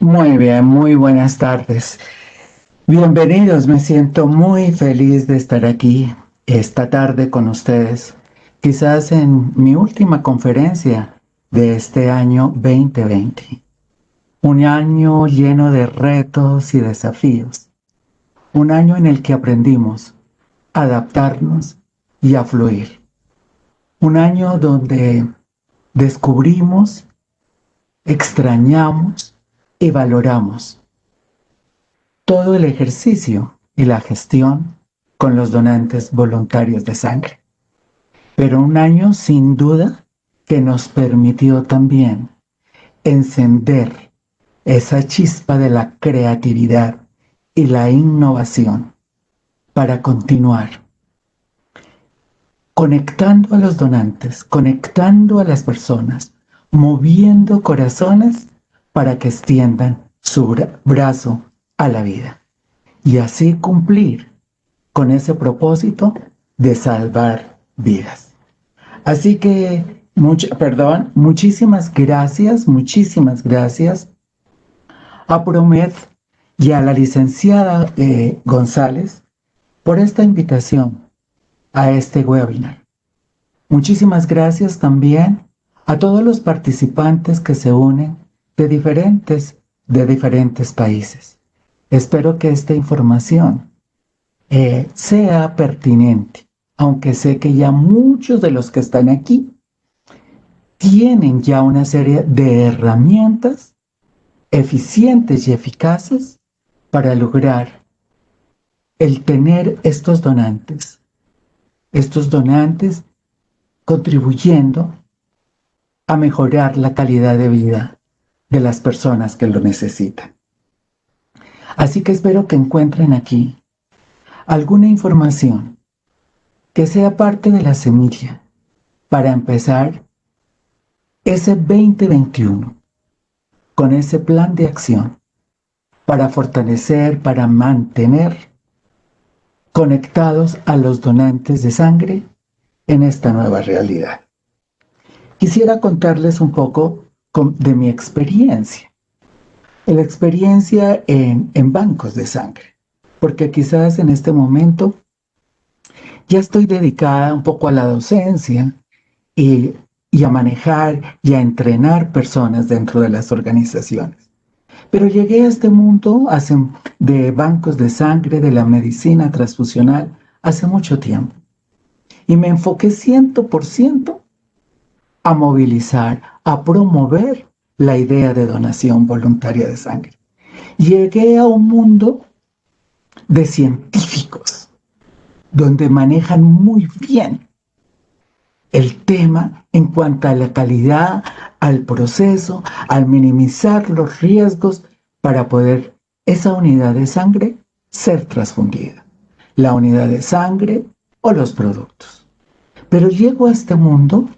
Muy bien, muy buenas tardes. Bienvenidos, me siento muy feliz de estar aquí esta tarde con ustedes, quizás en mi última conferencia de este año 2020. Un año lleno de retos y desafíos. Un año en el que aprendimos a adaptarnos y a fluir. Un año donde descubrimos, extrañamos y valoramos todo el ejercicio y la gestión con los donantes voluntarios de sangre. Pero un año sin duda que nos permitió también encender esa chispa de la creatividad y la innovación para continuar conectando a los donantes, conectando a las personas, moviendo corazones para que extiendan su brazo a la vida y así cumplir con ese propósito de salvar vidas. Así que, muchísimas gracias a Promed y a la licenciada González por esta invitación a este webinar. Muchísimas gracias también a todos los participantes que se unen de diferentes países. Espero que esta información sea pertinente, aunque sé que ya muchos de los que están aquí tienen ya una serie de herramientas eficientes y eficaces para lograr el tener estos donantes contribuyendo a mejorar la calidad de vida de las personas que lo necesitan. Así que espero que encuentren aquí alguna información que sea parte de la semilla para empezar ese 2021 con ese plan de acción para fortalecer, para mantener conectados a los donantes de sangre en esta nueva realidad. Quisiera contarles un poco de mi experiencia, la experiencia en bancos de sangre, porque quizás en este momento ya estoy dedicada un poco a la docencia y a manejar y a entrenar personas dentro de las organizaciones. Pero llegué a este mundo de bancos de sangre, de la medicina transfusional, hace mucho tiempo. Y me enfoqué 100% a movilizar, a promover la idea de donación voluntaria de sangre. Llegué a un mundo de científicos, donde manejan muy bien el tema en cuanto a la calidad, al proceso, al minimizar los riesgos para poder esa unidad de sangre ser transfundida. La unidad de sangre o los productos. Pero llego a este mundo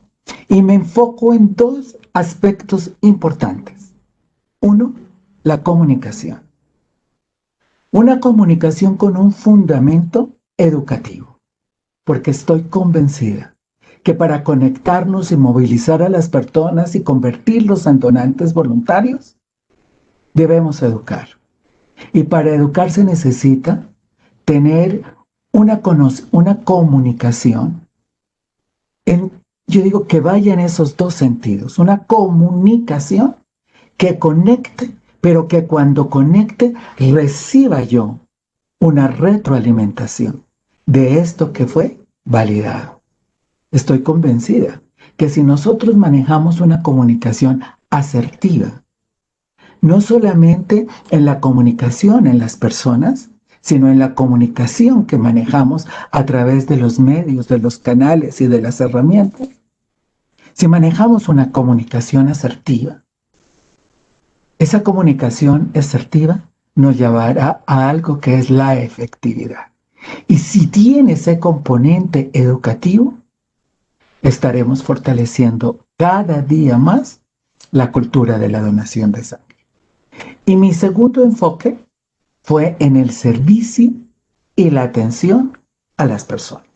y me enfoco en dos aspectos importantes. Uno, la comunicación. Una comunicación con un fundamento educativo, porque estoy convencida que para conectarnos y movilizar a las personas y convertirlos en donantes voluntarios, debemos educar. Y para educar se necesita tener una comunicación, yo digo que vaya en esos dos sentidos, una comunicación que conecte, pero que cuando conecte reciba yo una retroalimentación de esto que fue validado. Estoy convencida que si nosotros manejamos una comunicación asertiva, no solamente en la comunicación en las personas, sino en la comunicación que manejamos a través de los medios, de los canales y de las herramientas, si manejamos una comunicación asertiva, esa comunicación asertiva nos llevará a algo que es la efectividad. Y si tiene ese componente educativo, estaremos fortaleciendo cada día más la cultura de la donación de sangre. Y mi segundo enfoque fue en el servicio y la atención a las personas.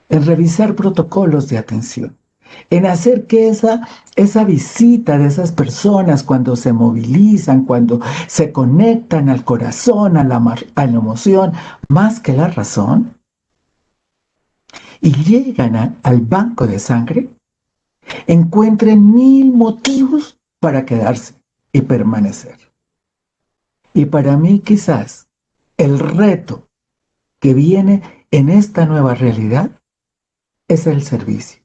En revisar protocolos de atención, en hacer que esa visita de esas personas cuando se movilizan, cuando se conectan al corazón, a la emoción, más que la razón, y llegan al banco de sangre, encuentren 1000 motivos para quedarse y permanecer. Y para mí quizás el reto que viene en esta nueva realidad es el servicio,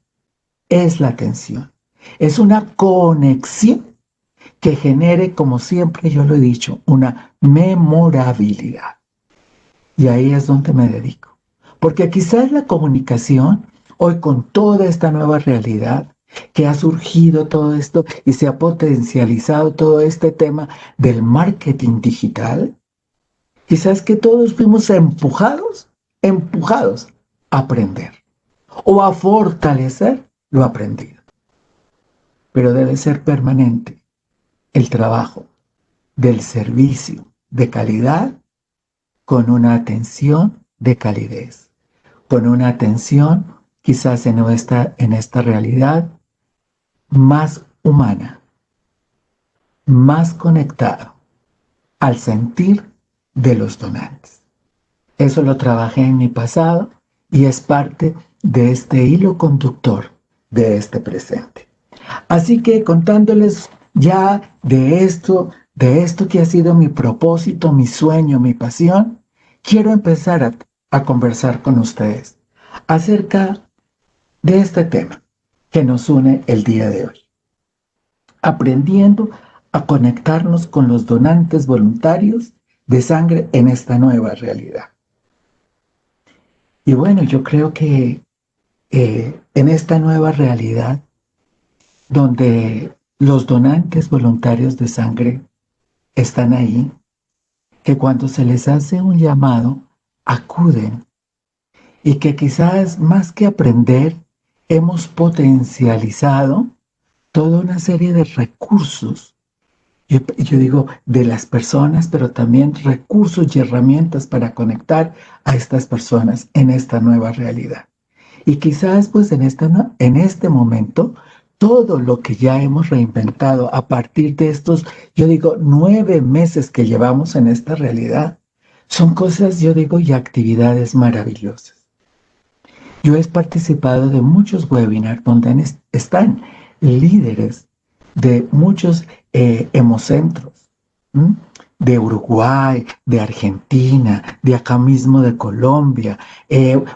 es la atención, es una conexión que genere, como siempre yo lo he dicho, una memorabilidad. Y ahí es donde me dedico. Porque quizás la comunicación, hoy con toda esta nueva realidad, que ha surgido todo esto y se ha potencializado todo este tema del marketing digital, quizás que todos fuimos empujados a aprender o a fortalecer lo aprendido. Pero debe ser permanente el trabajo del servicio de calidad con una atención de calidez, con una atención quizás en esta realidad más humana, más conectado al sentir de los donantes. Eso lo trabajé en mi pasado y es parte de este hilo conductor de este presente. Así que contándoles ya de esto que ha sido mi propósito, mi sueño, mi pasión, quiero empezar a conversar con ustedes acerca de este tema que nos une el día de hoy. Aprendiendo a conectarnos con los donantes voluntarios de sangre en esta nueva realidad. Y bueno, yo creo que en esta nueva realidad, donde los donantes voluntarios de sangre están ahí, que cuando se les hace un llamado, acuden y que quizás más que aprender, hemos potencializado toda una serie de recursos. Yo digo de las personas, pero también recursos y herramientas para conectar a estas personas en esta nueva realidad. Y quizás pues en este momento, todo lo que ya hemos reinventado a partir de estos, yo digo, 9 meses que llevamos en esta realidad, son cosas, yo digo, y actividades maravillosas. Yo he participado de muchos webinars donde están líderes de muchos hemocentros, ¿m? De Uruguay, de Argentina, de acá mismo de Colombia,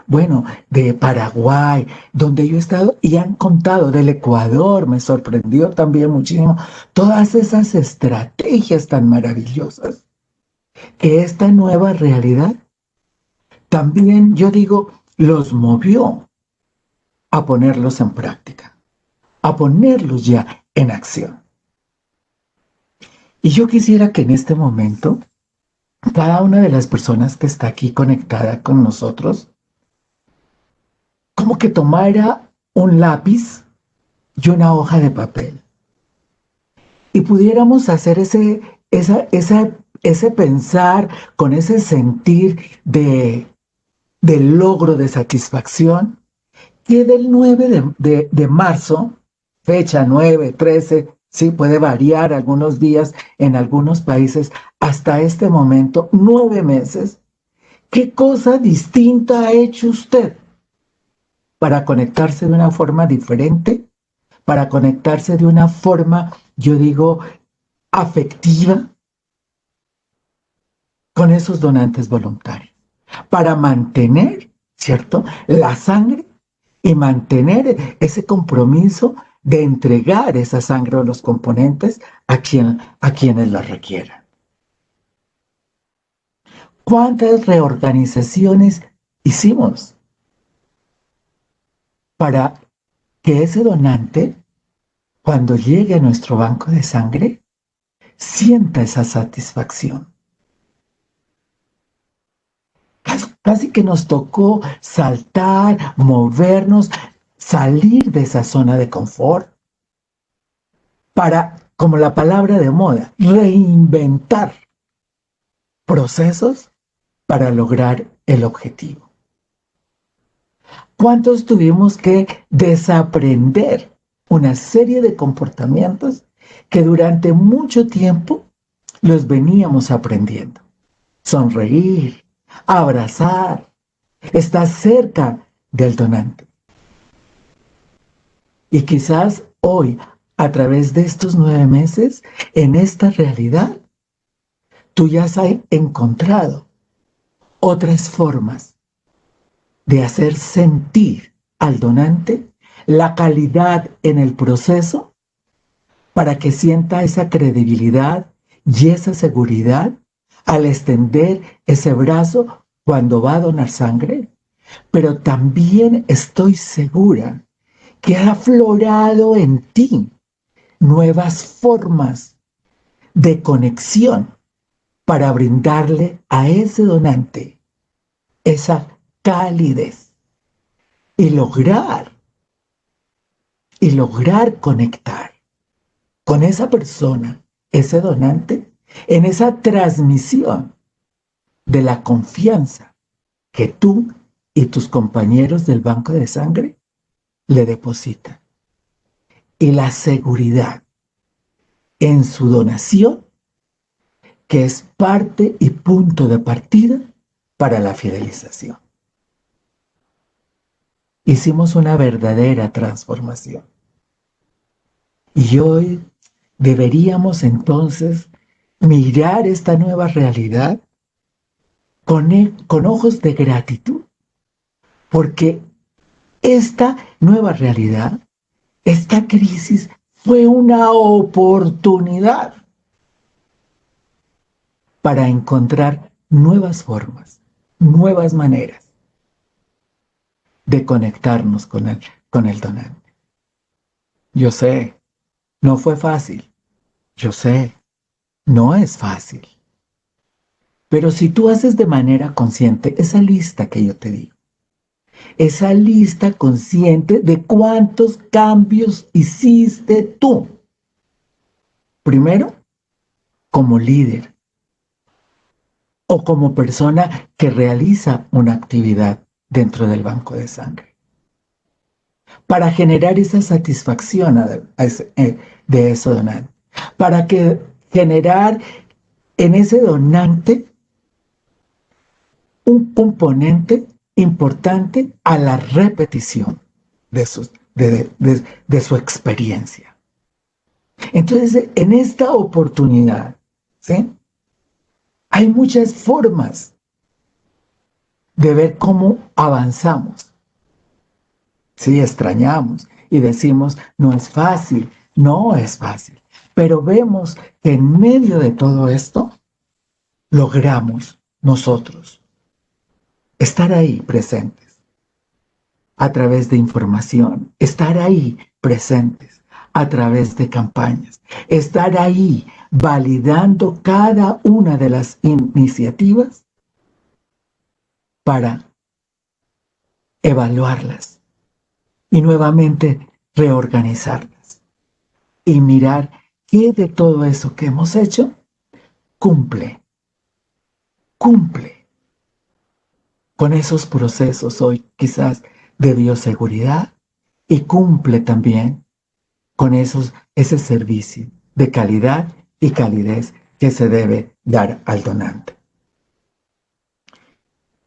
bueno, de Paraguay, donde yo he estado y han contado del Ecuador, me sorprendió también muchísimo, todas esas estrategias tan maravillosas que esta nueva realidad también, yo digo, los movió a ponerlos en práctica, a ponerlos ya en acción. Y yo quisiera que en este momento, cada una de las personas que está aquí conectada con nosotros, como que tomara un lápiz y una hoja de papel y pudiéramos hacer ese pensar con ese sentir de logro, de satisfacción, que del 9 de marzo, fecha 9, 13, sí, puede variar algunos días en algunos países, hasta este momento, 9 meses, ¿qué cosa distinta ha hecho usted para conectarse de una forma diferente? Para conectarse de una forma, yo digo, afectiva con esos donantes voluntarios, para mantener, ¿cierto?, la sangre y mantener ese compromiso de entregar esa sangre o los componentes a quienes la requieran. ¿Cuántas reorganizaciones hicimos para que ese donante, cuando llegue a nuestro banco de sangre, sienta esa satisfacción? Casi que nos tocó saltar, movernos, salir de esa zona de confort para, como la palabra de moda, reinventar procesos para lograr el objetivo. ¿Cuántos tuvimos que desaprender una serie de comportamientos que durante mucho tiempo los veníamos aprendiendo? Sonreír, abrazar, estar cerca del donante. Y quizás hoy, a través de estos 9 meses, en esta realidad, tú ya has encontrado otras formas de hacer sentir al donante la calidad en el proceso para que sienta esa credibilidad y esa seguridad al extender ese brazo cuando va a donar sangre. Pero también estoy segura que ha aflorado en ti nuevas formas de conexión para brindarle a ese donante esa calidez y lograr conectar con esa persona, ese donante, en esa transmisión de la confianza que tú y tus compañeros del banco de sangre le depositan, y la seguridad en su donación, que es parte y punto de partida para la fidelización. Hicimos una verdadera transformación. Y hoy deberíamos entonces mirar esta nueva realidad con ojos de gratitud, porque esta nueva realidad, esta crisis, fue una oportunidad para encontrar nuevas formas, nuevas maneras de conectarnos con el donante. Yo sé, no fue fácil. Yo sé, no es fácil. Pero si tú haces de manera consciente esa lista que yo te digo, esa lista consciente de cuántos cambios hiciste tú. Primero, como líder o como persona que realiza una actividad dentro del banco de sangre, para generar esa satisfacción de ese donante, para generar en ese donante un componente importante a la repetición de su experiencia. Entonces, en esta oportunidad, ¿sí?, hay muchas formas de ver cómo avanzamos. Sí, extrañamos y decimos, no es fácil, pero vemos que en medio de todo esto, logramos nosotros estar ahí presentes a través de información, estar ahí presentes a través de campañas, estar ahí validando cada una de las iniciativas para evaluarlas y nuevamente reorganizarlas y mirar qué de todo eso que hemos hecho cumple con esos procesos hoy quizás de bioseguridad, y cumple también con ese servicio de calidad y calidez que se debe dar al donante.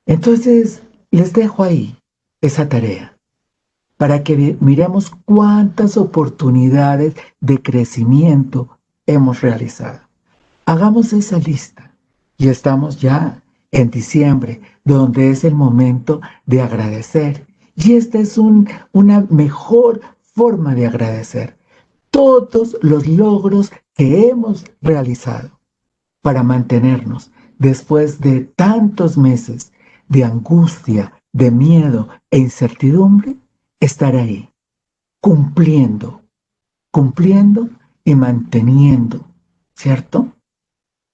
Entonces, les dejo ahí esa tarea para que miremos cuántas oportunidades de crecimiento hemos realizado. Hagamos esa lista y estamos ya en diciembre, donde es el momento de agradecer. Y esta es una mejor forma de agradecer todos los logros que hemos realizado para mantenernos después de tantos meses de angustia, de miedo e incertidumbre, estar ahí, cumpliendo y manteniendo, ¿cierto?,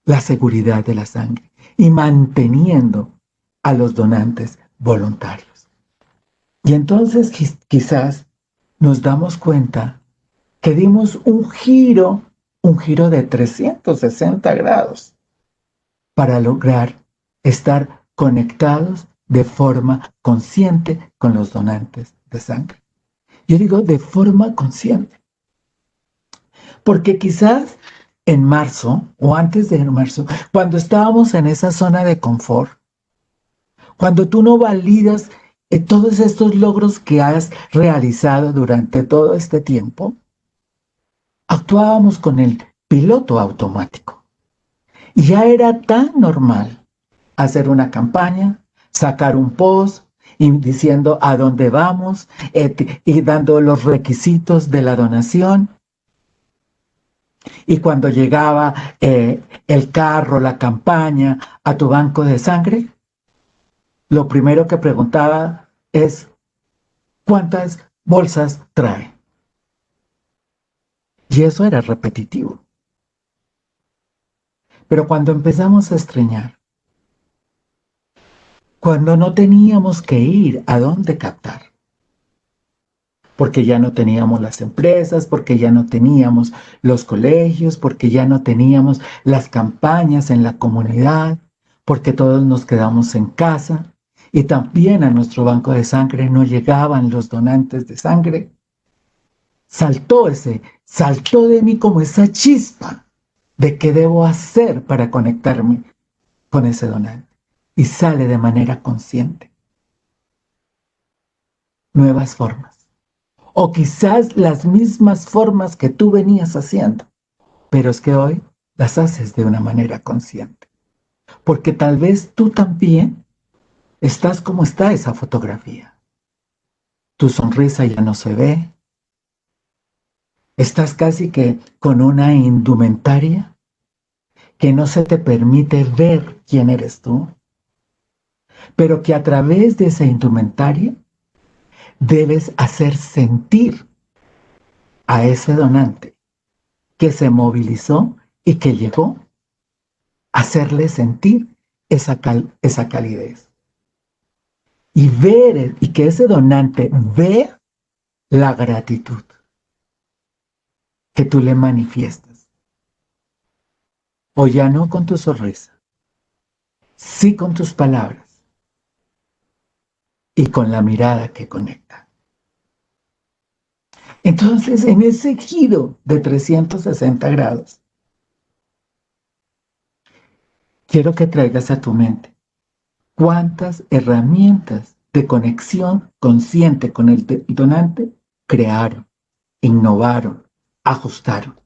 la seguridad de la sangre y manteniendo a los donantes voluntarios. Y entonces quizás nos damos cuenta que dimos un giro de 360 grados para lograr estar conectados de forma consciente con los donantes de sangre. Yo digo de forma consciente, porque quizás en marzo o antes de marzo, cuando estábamos en esa zona de confort, cuando tú no validas todos estos logros que has realizado durante todo este tiempo, actuábamos con el piloto automático. Y ya era tan normal hacer una campaña, sacar un post y diciendo a dónde vamos y dando los requisitos de la donación. Y cuando llegaba el carro, la campaña a tu banco de sangre, lo primero que preguntaba es, ¿cuántas bolsas trae? Y eso era repetitivo. Pero cuando empezamos a estreñar, cuando no teníamos que ir a dónde captar, porque ya no teníamos las empresas, porque ya no teníamos los colegios, porque ya no teníamos las campañas en la comunidad, porque todos nos quedamos en casa y también a nuestro banco de sangre no llegaban los donantes de sangre. Saltó de mí como esa chispa de qué debo hacer para conectarme con ese donante. Y sale de manera consciente. Nuevas formas. O quizás las mismas formas que tú venías haciendo, pero es que hoy las haces de una manera consciente. Porque tal vez tú también estás como está esa fotografía. Tu sonrisa ya no se ve. Estás casi que con una indumentaria que no se te permite ver quién eres tú, pero que a través de esa indumentaria debes hacer sentir a ese donante que se movilizó y que llegó a hacerle sentir esa calidez. Y ver, y que ese donante vea la gratitud que tú le manifiestas. O ya no con tu sonrisa, sí con tus palabras y con la mirada que conecta. Entonces, en ese giro de 360 grados, quiero que traigas a tu mente cuántas herramientas de conexión consciente con el donante crearon, innovaron, ajustaron.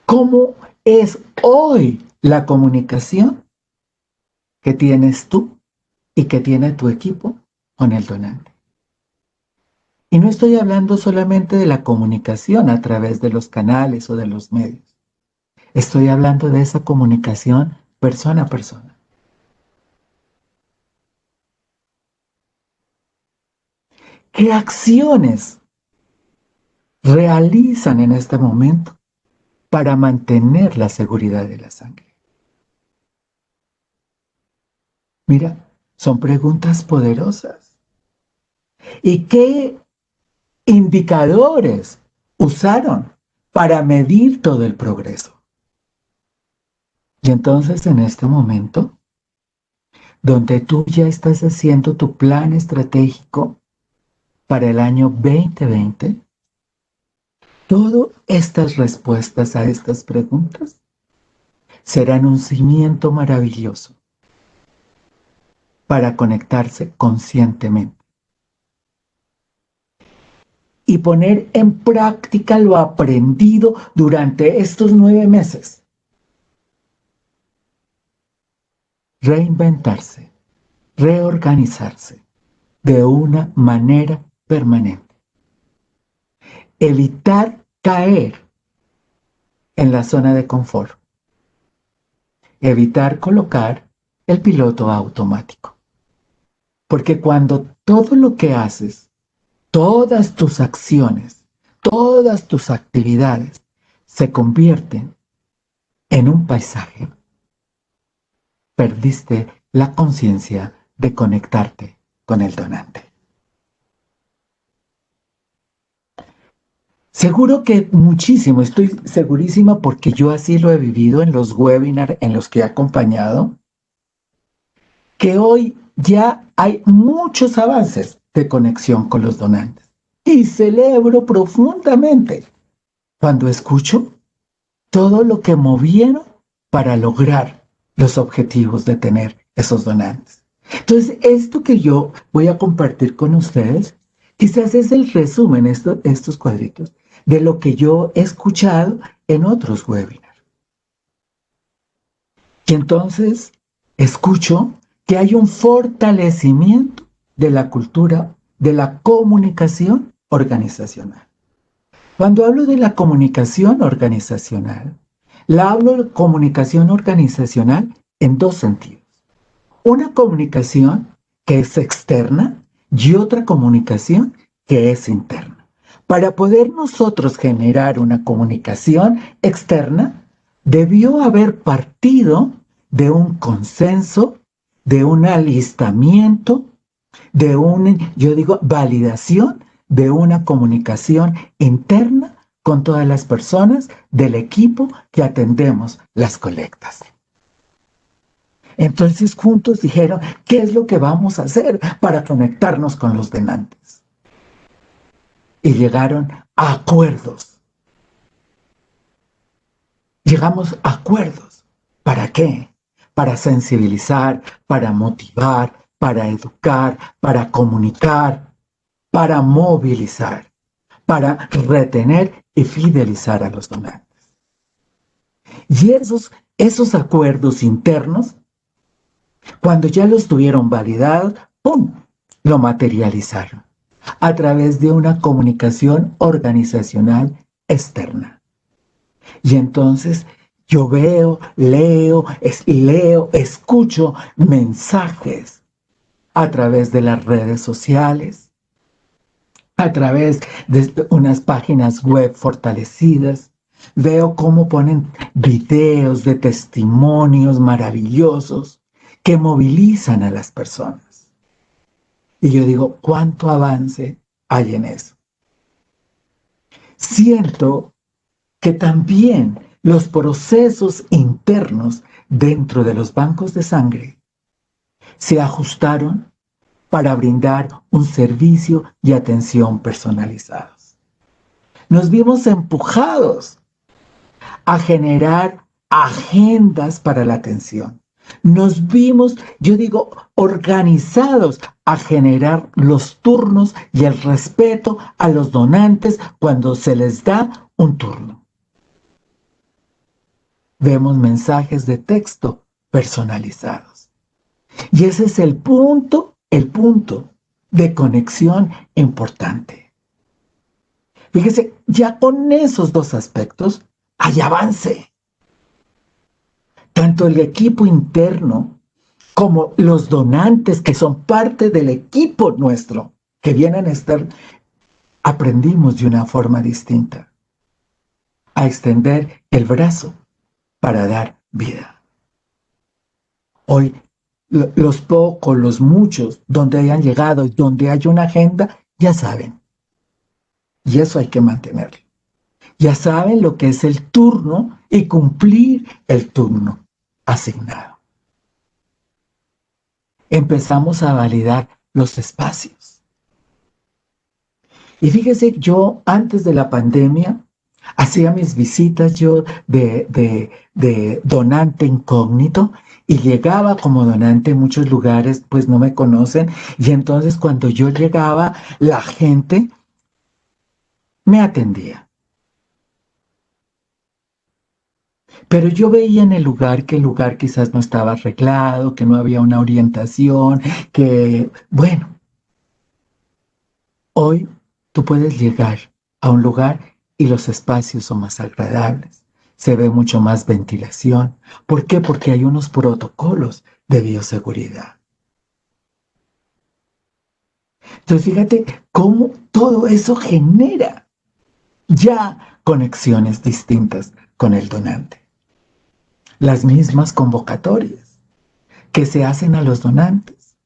¿Cómo es hoy la comunicación que tienes tú y que tiene tu equipo con el donante? Y no estoy hablando solamente de la comunicación a través de los canales o de los medios. Estoy hablando de esa comunicación persona a persona. ¿Qué acciones realizan en este momento para mantener la seguridad de la sangre? Mira, son preguntas poderosas. ¿Y qué indicadores usaron para medir todo el progreso? Y entonces en este momento, donde tú ya estás haciendo tu plan estratégico para el año 2020, todas estas respuestas a estas preguntas serán un cimiento maravilloso para conectarse conscientemente y poner en práctica lo aprendido durante estos 9 meses. Reinventarse, reorganizarse de una manera permanente. Evitar caer en la zona de confort. Evitar colocar el piloto automático. Porque cuando todo lo que haces, todas tus acciones, todas tus actividades se convierten en un paisaje, perdiste la conciencia de conectarte con el donante. Seguro que muchísimo, estoy segurísima porque yo así lo he vivido en los webinars en los que he acompañado. que hoy ya hay muchos avances de conexión con los donantes. Y celebro profundamente cuando escucho todo lo que movieron para lograr los objetivos de tener esos donantes. Entonces, esto que yo voy a compartir con ustedes, quizás es el resumen, estos cuadritos, de lo que yo he escuchado en otros webinars. Y entonces escucho que hay un fortalecimiento de la cultura, de la comunicación organizacional. Cuando hablo de la comunicación organizacional, la hablo de comunicación organizacional en dos sentidos. Una comunicación que es externa y otra comunicación que es interna. Para poder nosotros generar una comunicación externa, debió haber partido de un consenso, de un alistamiento, de validación de una comunicación interna con todas las personas del equipo que atendemos las colectas. Entonces juntos dijeron, ¿qué es lo que vamos a hacer para conectarnos con los donantes? Y llegaron a acuerdos. Llegamos a acuerdos. ¿Para qué? Para sensibilizar, para motivar, para educar, para comunicar, para movilizar, para retener y fidelizar a los donantes. Y esos acuerdos internos, cuando ya los tuvieron validados, ¡pum!, lo materializaron a través de una comunicación organizacional externa. Y entonces yo veo, leo, escucho mensajes a través de las redes sociales, a través de unas páginas web fortalecidas. Veo cómo ponen videos de testimonios maravillosos que movilizan a las personas. Y yo digo, ¿cuánto avance hay en eso? Siento que también los procesos internos dentro de los bancos de sangre se ajustaron para brindar un servicio y atención personalizados. Nos vimos empujados a generar agendas para la atención. Nos vimos, organizados a generar los turnos y el respeto a los donantes cuando se les da un turno. Vemos mensajes de texto personalizados. Y ese es el punto de conexión importante. Fíjese, ya con esos dos aspectos hay avance. Tanto el equipo interno como los donantes que son parte del equipo nuestro, que vienen a estar, aprendimos de una forma distinta a extender el brazo para dar vida. Hoy, los pocos, los muchos, donde hayan llegado y donde hay una agenda, ya saben. Y eso hay que mantenerlo. Ya saben lo que es el turno y cumplir el turno asignado. Empezamos a validar los espacios. Y fíjese, yo antes de la pandemia hacía mis visitas yo de donante incógnito y llegaba como donante en muchos lugares, pues no me conocen. Y entonces cuando yo llegaba, la gente me atendía. Pero yo veía en el lugar que el lugar quizás no estaba arreglado, que no había una orientación, hoy tú puedes llegar a un lugar y los espacios son más agradables, se ve mucho más ventilación. ¿Por qué? Porque hay unos protocolos de bioseguridad. Entonces fíjate cómo todo eso genera ya conexiones distintas con el donante. Las mismas convocatorias que se hacen a los donantes.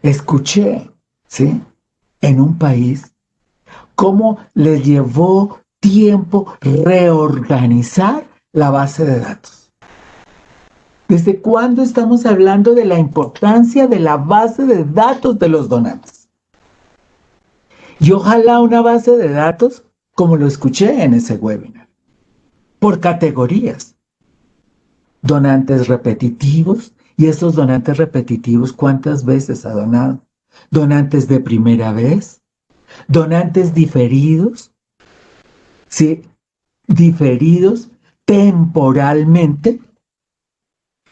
Escuché, ¿sí?, en un país cómo les llevó tiempo reorganizar la base de datos. ¿Desde cuándo estamos hablando de la importancia de la base de datos de los donantes? Y ojalá una base de datos como lo escuché en ese webinar, por categorías. Donantes repetitivos, y esos donantes repetitivos, ¿cuántas veces ha donado? Donantes de primera vez, donantes diferidos, ¿sí? Diferidos temporalmente,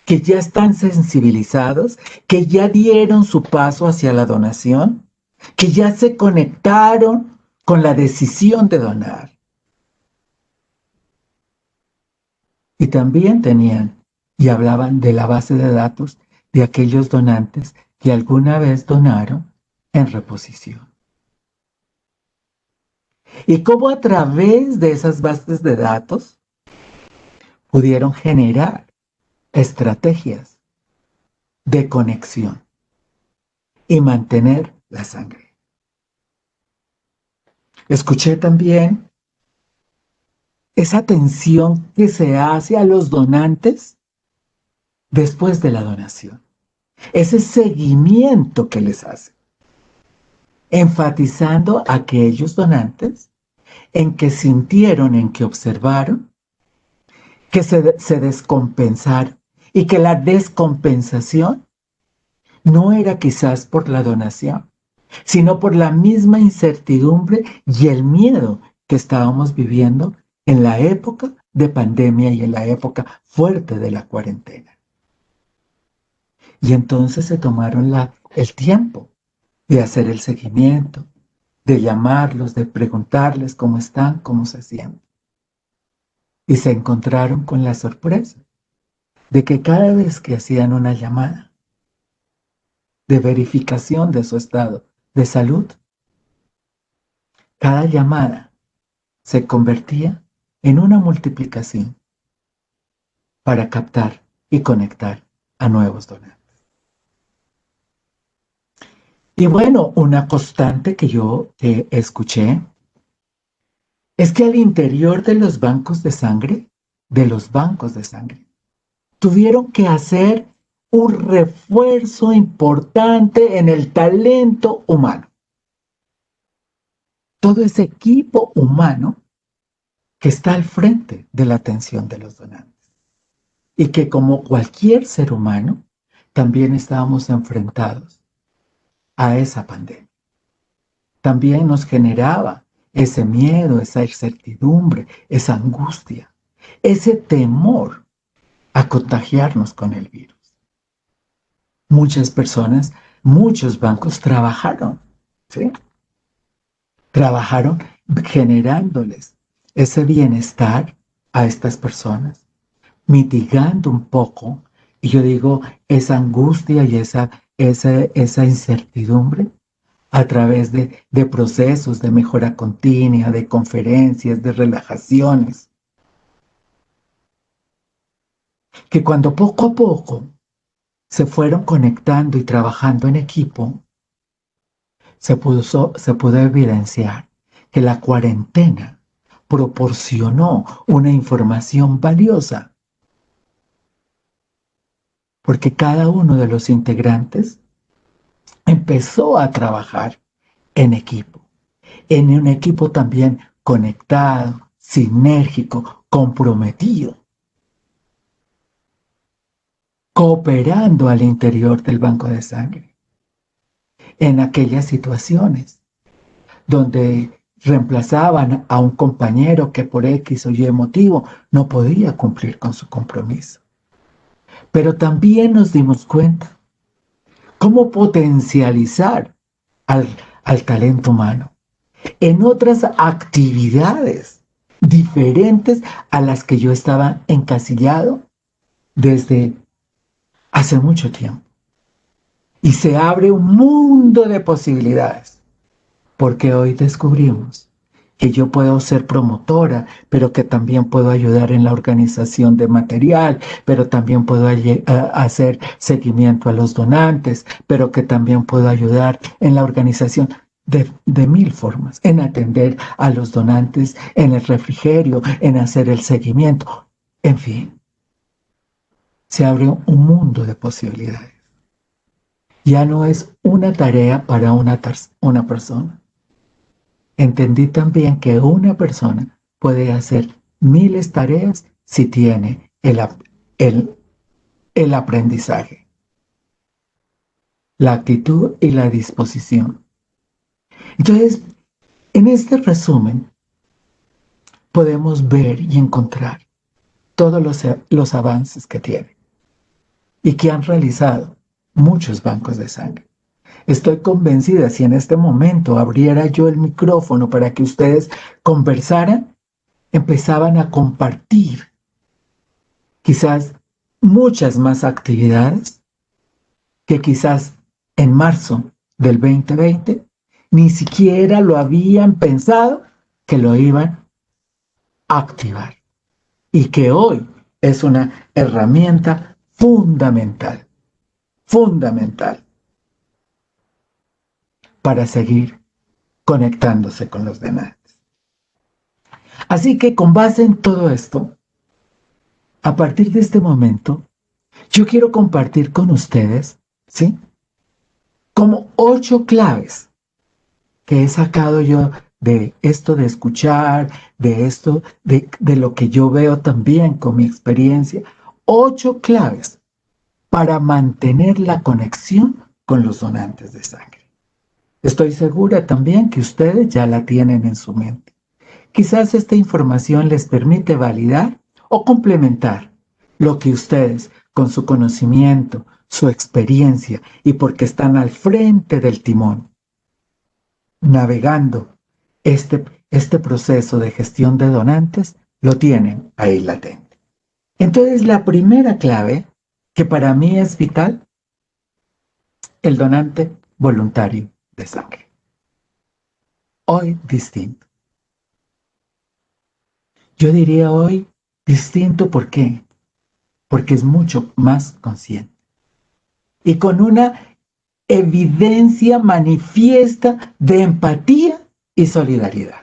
que ya están sensibilizados, que ya dieron su paso hacia la donación, que ya se conectaron con la decisión de donar. Y también tenían y hablaban de la base de datos de aquellos donantes que alguna vez donaron en reposición. Y cómo a través de esas bases de datos pudieron generar estrategias de conexión y mantener la sangre. Escuché también esa atención que se hace a los donantes después de la donación, ese seguimiento que les hace, enfatizando a aquellos donantes en que sintieron, en que observaron, que se descompensaron y que la descompensación no era quizás por la donación, sino por la misma incertidumbre y el miedo que estábamos viviendo en la época de pandemia y en la época fuerte de la cuarentena. Y entonces se tomaron el tiempo de hacer el seguimiento, de llamarlos, de preguntarles cómo están, cómo se sienten. Y se encontraron con la sorpresa de que cada vez que hacían una llamada de verificación de su estado de salud, cada llamada se convertía en una multiplicación para captar y conectar a nuevos donantes. Y bueno, una constante que yo escuché es que al interior de los bancos de sangre, tuvieron que hacer un refuerzo importante en el talento humano. Todo ese equipo humano que está al frente de la atención de los donantes. Y que como cualquier ser humano, también estábamos enfrentados a esa pandemia. También nos generaba ese miedo, esa incertidumbre, esa angustia, ese temor a contagiarnos con el virus. Muchas personas, muchos bancos trabajaron, ¿sí? Trabajaron generándoles ese bienestar a estas personas, mitigando un poco, y yo digo, esa angustia y esa incertidumbre a través de procesos de mejora continua, de conferencias, de relajaciones, que cuando poco a poco se fueron conectando y trabajando en equipo, se pudo evidenciar que la cuarentena proporcionó una información valiosa, porque cada uno de los integrantes empezó a trabajar en equipo, en un equipo también conectado, sinérgico, comprometido, cooperando al interior del banco de sangre, en aquellas situaciones donde reemplazaban a un compañero que por X o Y motivo no podía cumplir con su compromiso. Pero también nos dimos cuenta cómo potencializar al talento humano en otras actividades diferentes a las que yo estaba encasillado desde hace mucho tiempo. Y se abre un mundo de posibilidades, porque hoy descubrimos que yo puedo ser promotora, pero que también puedo ayudar en la organización de material, pero también puedo hacer seguimiento a los donantes, pero que también puedo ayudar en la organización de mil formas, en atender a los donantes, en el refrigerio, en hacer el seguimiento, en fin. se abre un mundo de posibilidades. Ya no es una tarea para una persona. Entendí también que una persona puede hacer miles de tareas si tiene el, el aprendizaje, la actitud y la disposición. Entonces, en este resumen, podemos ver y encontrar todos los avances que tiene y que han realizado muchos bancos de sangre. Estoy convencida, si en este momento abriera yo el micrófono para que ustedes conversaran, empezaban a compartir quizás muchas más actividades que quizás en marzo del 2020 ni siquiera lo habían pensado que lo iban a activar y que hoy es una herramienta fundamental, fundamental para seguir conectándose con los demás. Así que con base en todo esto, a partir de este momento, yo quiero compartir con ustedes, ¿sí? Como 8 claves que he sacado yo de esto de escuchar, de esto, de lo que yo veo también con mi experiencia. 8 claves para mantener la conexión con los donantes de sangre. Estoy segura también que ustedes ya la tienen en su mente. Quizás esta información les permite validar o complementar lo que ustedes, con su conocimiento, su experiencia y porque están al frente del timón, navegando este proceso de gestión de donantes, lo tienen ahí latente. Entonces, la primera clave, que para mí es vital, el donante voluntario de sangre. Hoy distinto. Yo diría hoy distinto, ¿por qué? Porque es mucho más consciente y con una evidencia manifiesta de empatía y solidaridad.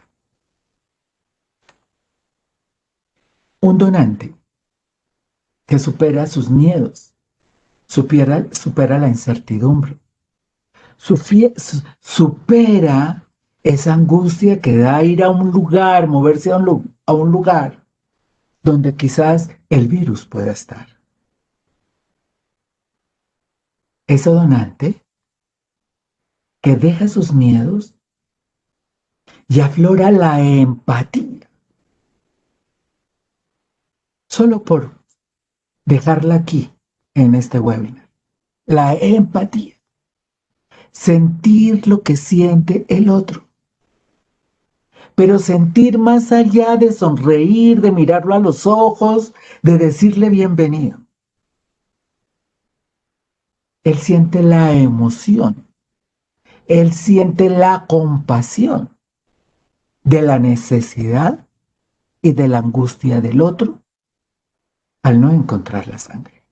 Un donante que supera sus miedos, supera la incertidumbre, supera esa angustia que da ir a un lugar, moverse a un lugar donde quizás el virus pueda estar. Ese donante que deja sus miedos y aflora la empatía. Solo por dejarla aquí en este webinar. La empatía. Sentir lo que siente el otro. Pero sentir más allá de sonreír, de mirarlo a los ojos, de decirle bienvenido. Él siente la emoción. Él siente la compasión de la necesidad y de la angustia del otro al no encontrar la sangre.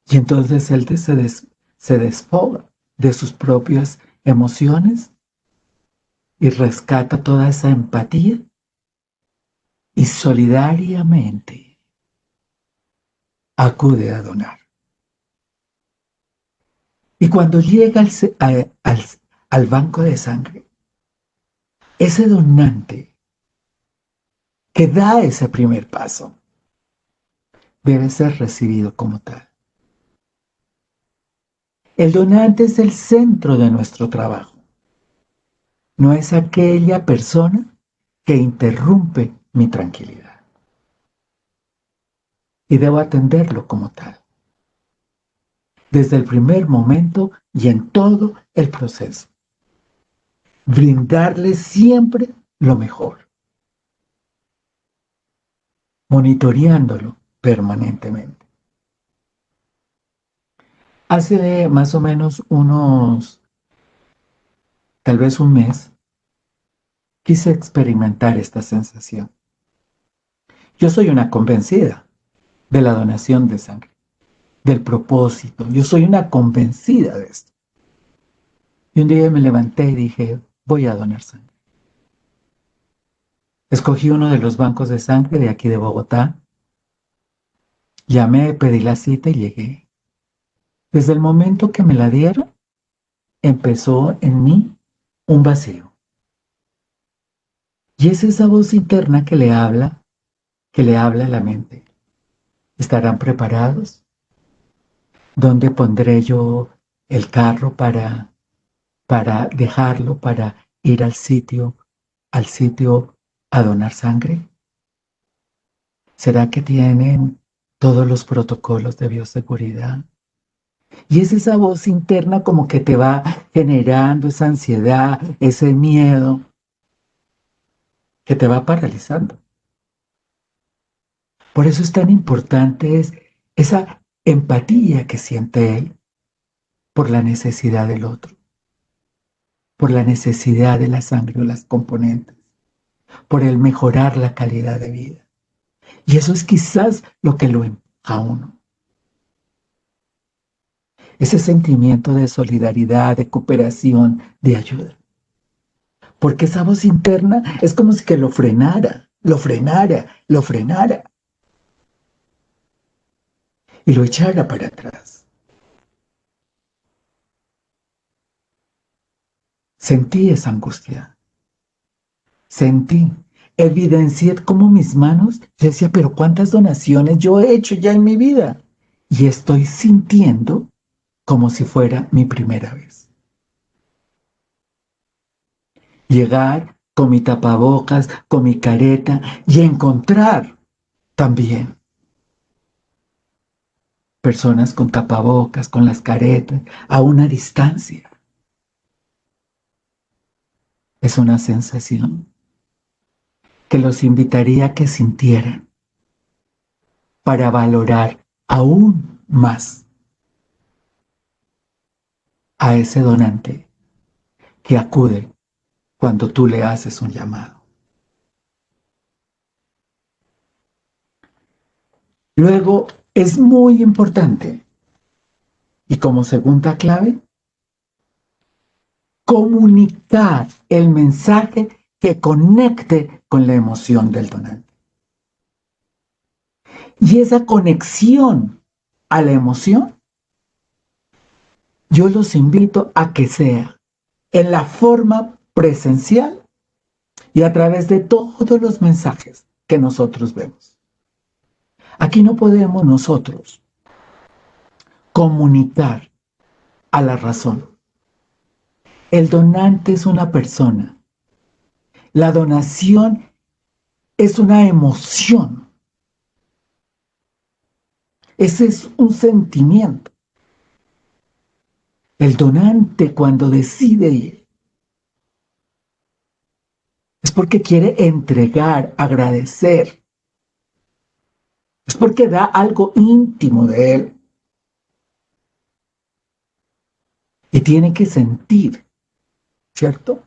Y entonces él se desfoga de sus propias emociones y rescata toda esa empatía y solidariamente acude a donar. Y cuando llega al banco de sangre, ese donante que da ese primer paso debe ser recibido como tal. El donante es el centro de nuestro trabajo. No es aquella persona que interrumpe mi tranquilidad. Y debo atenderlo como tal. Desde el primer momento y en todo el proceso. Brindarle siempre lo mejor. Monitoreándolo permanentemente. Hace más o menos tal vez un mes, quise experimentar esta sensación. Yo soy una convencida de la donación de sangre, del propósito. Yo soy una convencida de esto. Y un día me levanté y dije, voy a donar sangre. Escogí uno de los bancos de sangre de aquí de Bogotá Llamé, pedí la cita y llegué. Desde el momento que me la dieron, empezó en mí un vacío. Y es esa voz interna que le habla a la mente. ¿Estarán preparados? ¿Dónde pondré yo el carro para dejarlo, para ir al sitio a donar sangre? ¿Será que tienen todos los protocolos de bioseguridad? Y es esa voz interna como que te va generando esa ansiedad, ese miedo, que te va paralizando. Por eso es tan importante esa empatía que siente él por la necesidad del otro, por la necesidad de la sangre o las componentes, por el mejorar la calidad de vida. Y eso es quizás lo que lo empuja a uno. Ese sentimiento de solidaridad, de cooperación, de ayuda. Porque esa voz interna es como si que lo frenara, lo frenara, lo frenara y lo echara para atrás. Sentí esa angustia, sentí, evidencié cómo mis manos, yo decía, pero ¿cuántas donaciones yo he hecho ya en mi vida? Y estoy sintiendo como si fuera mi primera vez. Llegar con mi tapabocas, con mi careta y encontrar también personas con tapabocas, con las caretas, a una distancia. Es una sensación que los invitaría a que sintieran para valorar aún más a ese donante que acude cuando tú le haces un llamado. Luego, es muy importante, y como segunda clave, comunicar el mensaje que conecte con la emoción del donante. Y esa conexión a la emoción, yo los invito a que sea en la forma presencial y a través de todos los mensajes que nosotros vemos. Aquí no podemos nosotros comunicar a la razón. El donante es una persona. La donación es una emoción. Ese es un sentimiento. El donante cuando decide ir es porque quiere entregar, agradecer. Es porque da algo íntimo de él. Y tiene que sentir, ¿cierto?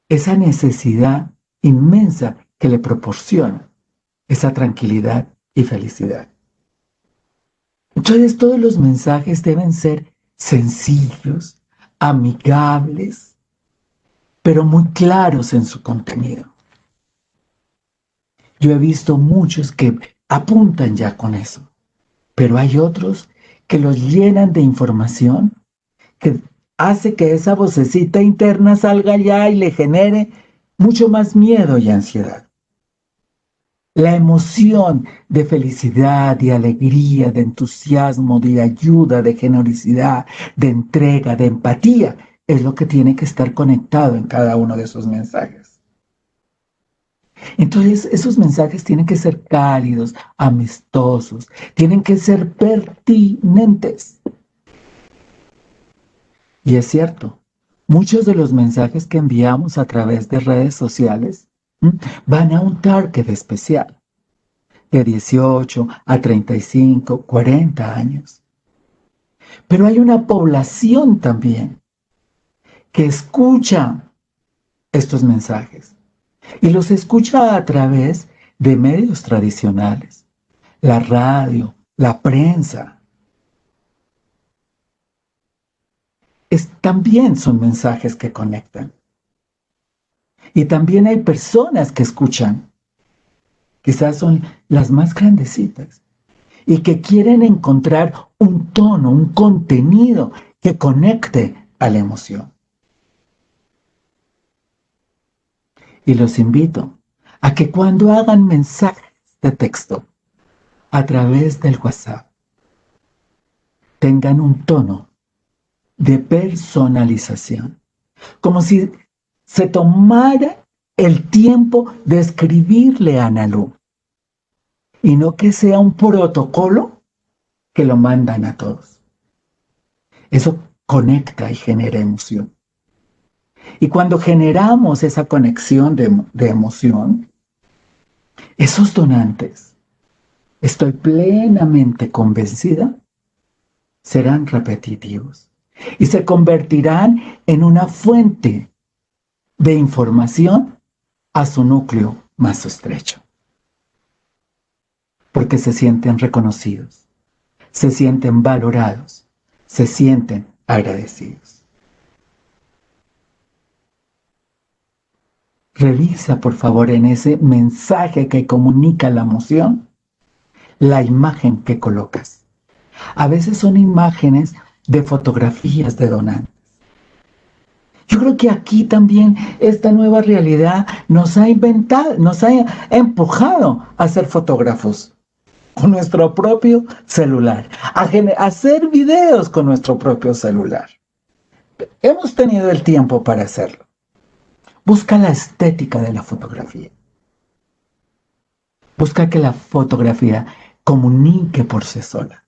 Esa necesidad inmensa que le proporciona esa tranquilidad y felicidad. Entonces todos los mensajes deben ser sencillos, amigables, pero muy claros en su contenido. Yo he visto muchos que apuntan ya con eso, pero hay otros que los llenan de información que hace que esa vocecita interna salga ya y le genere mucho más miedo y ansiedad. La emoción de felicidad, de alegría, de entusiasmo, de ayuda, de generosidad, de entrega, de empatía, es lo que tiene que estar conectado en cada uno de esos mensajes. Entonces, esos mensajes tienen que ser cálidos, amistosos, tienen que ser pertinentes. Y es cierto, muchos de los mensajes que enviamos a través de redes sociales van a un target especial, de 18 a 35, 40 años. Pero hay una población también que escucha estos mensajes y los escucha a través de medios tradicionales, la radio, la prensa. También son mensajes que conectan. Y también hay personas que escuchan, quizás son las más grandecitas, y que quieren encontrar un tono, un contenido que conecte a la emoción. Y los invito a que cuando hagan mensajes de texto a través del WhatsApp, tengan un tono de personalización, como si se tomara el tiempo de escribirle a Analu, y no que sea un protocolo que lo mandan a todos. Eso conecta y genera emoción. Y cuando generamos esa conexión de emoción, esos donantes, estoy plenamente convencida, serán repetitivos y se convertirán en una fuente de información a su núcleo más estrecho. Porque se sienten reconocidos, se sienten valorados, se sienten agradecidos. Revisa, por favor, en ese mensaje que comunica la emoción, la imagen que colocas. A veces son imágenes de fotografías de donantes. Yo creo que aquí también esta nueva realidad nos ha empujado a ser fotógrafos con nuestro propio celular, a hacer videos con nuestro propio celular. Hemos tenido el tiempo para hacerlo. Busca la estética de la fotografía. Busca que la fotografía comunique por sí sola.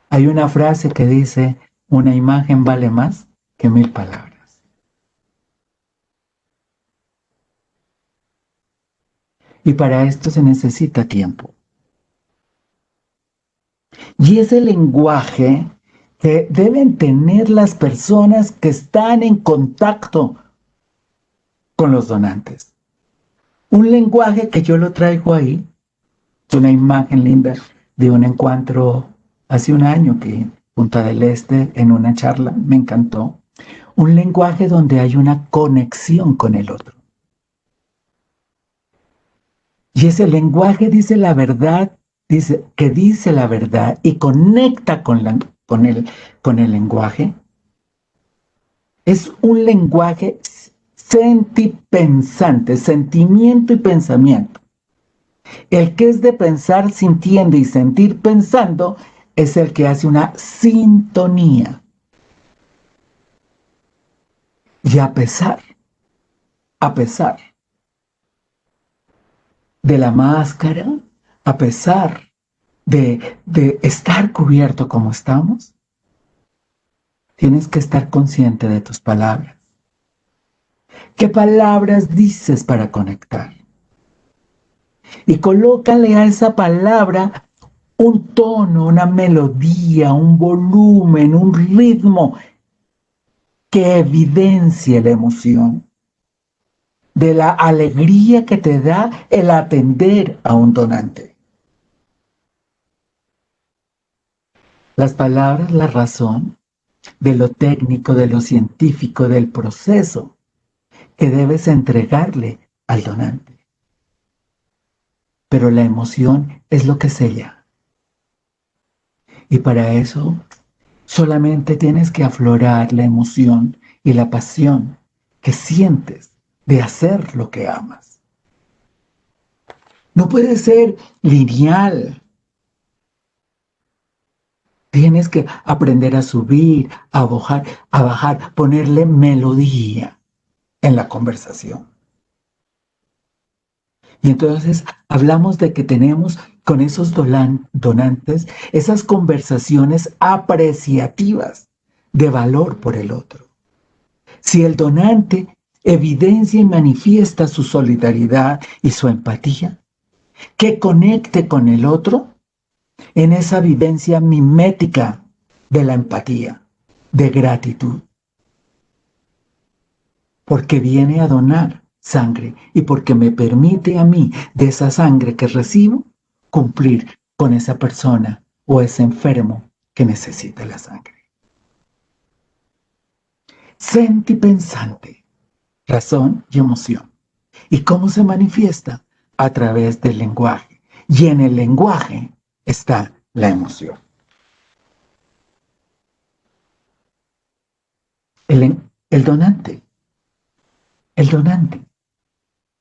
Hay una frase que dice, una imagen vale más que 1000 palabras. Y para esto se necesita tiempo. Y ese lenguaje que deben tener las personas que están en contacto con los donantes. Un lenguaje que yo lo traigo ahí, es una imagen linda de un encuentro hace un año que en Punta del Este, en una charla, me encantó. Un lenguaje donde hay una conexión con el otro. Y ese lenguaje dice la verdad, dice la verdad y conecta con el lenguaje. Es un lenguaje sentipensante, sentimiento y pensamiento. El que es de pensar sintiendo y sentir pensando es el que hace una sintonía. Y a pesar de la máscara, a pesar de estar cubierto como estamos, tienes que estar consciente de tus palabras. ¿Qué palabras dices para conectar? Y colócale a esa palabra un tono, una melodía, un volumen, un ritmo que evidencie la emoción de la alegría que te da el atender a un donante. Las palabras, la razón de lo técnico, de lo científico, del proceso que debes entregarle al donante. Pero la emoción es lo que sella. Y para eso solamente tienes que aflorar la emoción y la pasión que sientes de hacer lo que amas. No puede ser lineal. Tienes que aprender a subir, a bajar, ponerle melodía en la conversación. Y entonces hablamos de que tenemos con esos donantes esas conversaciones apreciativas de valor por el otro. Si el donante evidencia y manifiesta su solidaridad y su empatía, que conecte con el otro en esa vivencia mimética de la empatía, de gratitud. Porque viene a donar sangre y porque me permite a mí, de esa sangre que recibo, cumplir con esa persona o ese enfermo que necesita la sangre. Sentipensante, razón y emoción. ¿Y cómo se manifiesta? A través del lenguaje. Y en el lenguaje está la emoción. El donante, el donante.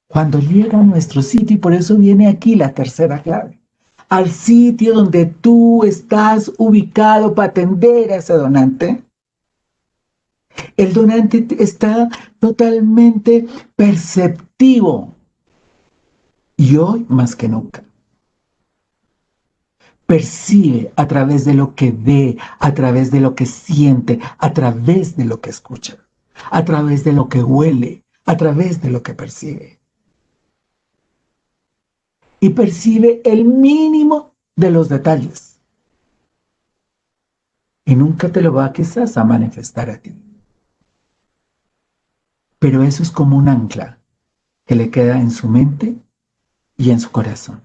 Cuando llega a nuestro sitio, y por eso viene aquí la tercera clave, al sitio donde tú estás ubicado para atender a ese donante, el donante está totalmente perceptivo. Y hoy más que nunca, percibe a través de lo que ve, a través de lo que siente, a través de lo que escucha, a través de lo que huele, a través de lo que percibe. Y percibe el mínimo de los detalles. Y nunca te lo va quizás a manifestar a ti. Pero eso es como un ancla que le queda en su mente y en su corazón.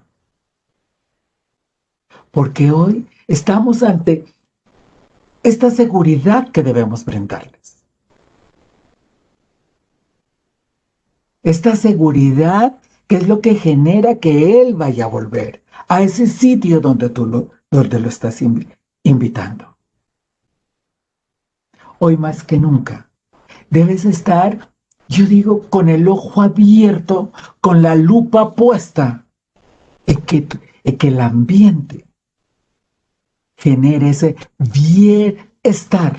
Porque hoy estamos ante esta seguridad que debemos brindarles. Esta seguridad que es lo que genera que Él vaya a volver a ese sitio donde donde lo estás invitando. Hoy más que nunca debes estar, yo digo, con el ojo abierto, con la lupa puesta, en que el ambiente genere ese bienestar.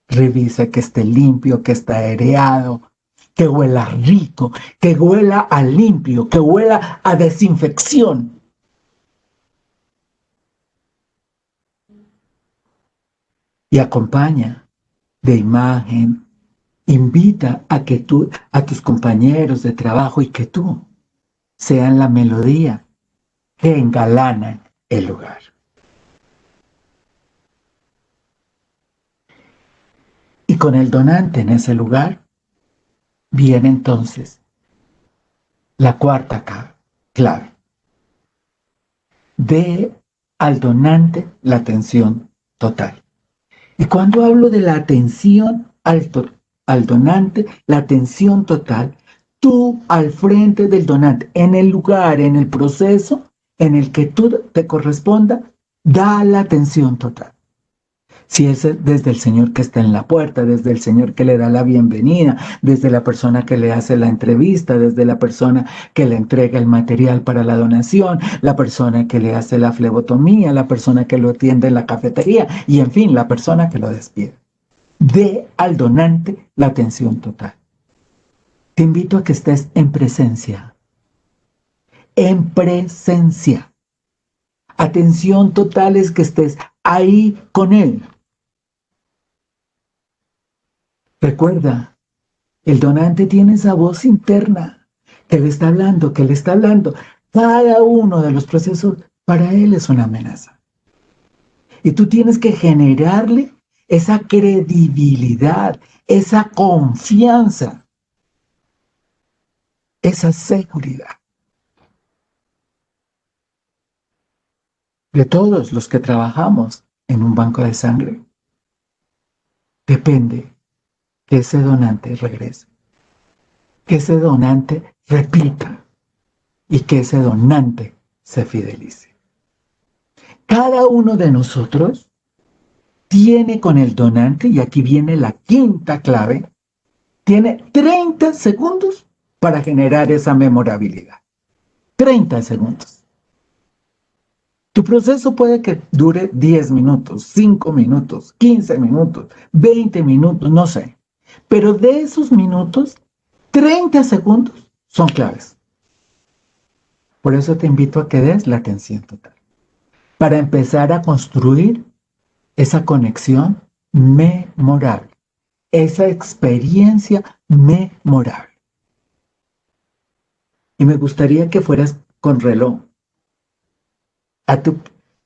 Revisa que esté limpio, que esté aireado, que huela rico, que huela a limpio, que huela a desinfección. Y acompaña de imagen, invita a que a tus compañeros de trabajo y que tú sean la melodía que engalana el lugar. Y con el donante en ese lugar, viene entonces la cuarta clave. Dé al donante la atención total. Y cuando hablo de la atención al donante, la atención total, tú al frente del donante, en el lugar, en el proceso en el que tú te corresponda, da la atención total. Si es desde el señor que está en la puerta, desde el señor que le da la bienvenida, desde la persona que le hace la entrevista, desde la persona que le entrega el material para la donación, la persona que le hace la flebotomía, la persona que lo atiende en la cafetería y, en fin, la persona que lo despide. Dé al donante la atención total. Te invito a que estés en presencia. En presencia. Atención total es que estés ahí con él. Recuerda, el donante tiene esa voz interna que le está hablando, que le está hablando. Cada uno de los procesos para él es una amenaza. Y tú tienes que generarle esa credibilidad, esa confianza, esa seguridad. De todos los que trabajamos en un banco de sangre, depende que ese donante regrese, que ese donante repita y que ese donante se fidelice. Cada uno de nosotros tiene con el donante, y aquí viene la quinta clave, tiene 30 segundos para generar esa memorabilidad. 30 segundos. Tu proceso puede que dure 10 minutos, 5 minutos, 15 minutos, 20 minutos, no sé. Pero de esos minutos, 30 segundos son claves. Por eso te invito a que des la atención total. Para empezar a construir esa conexión memorable, esa experiencia memorable. Y me gustaría que fueras con reloj.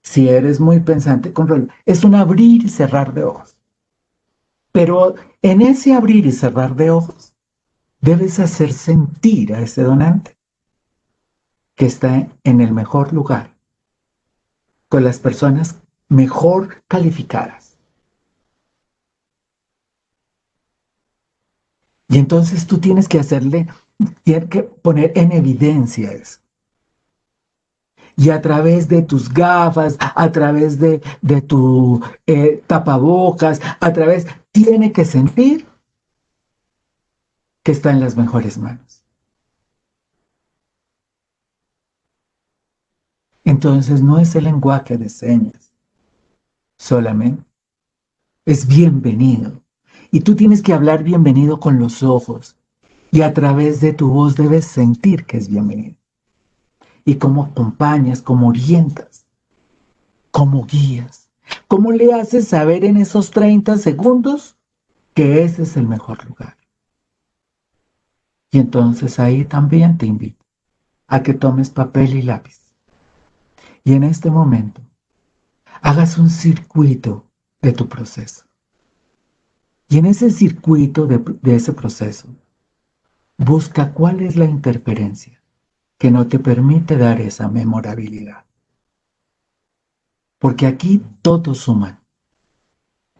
Si eres muy pensante, con reloj. Es un abrir y cerrar de ojos. Pero en ese abrir y cerrar de ojos, debes hacer sentir a ese donante que está en el mejor lugar, con las personas mejor calificadas. Y entonces tú tienes que poner en evidencia eso. Y a través de tus gafas, a través de tu tapabocas, tiene que sentir que está en las mejores manos. Entonces no es el lenguaje de señas solamente, es bienvenido. Y tú tienes que hablar bienvenido con los ojos. Y a través de tu voz debes sentir que es bienvenido. Y cómo acompañas, cómo orientas, cómo guías. ¿Cómo le haces saber en esos 30 segundos que ese es el mejor lugar? Y entonces ahí también te invito a que tomes papel y lápiz. Y en este momento hagas un circuito de tu proceso. Y en ese circuito de ese proceso, busca cuál es la interferencia que no te permite dar esa memorabilidad. Porque aquí todos suman.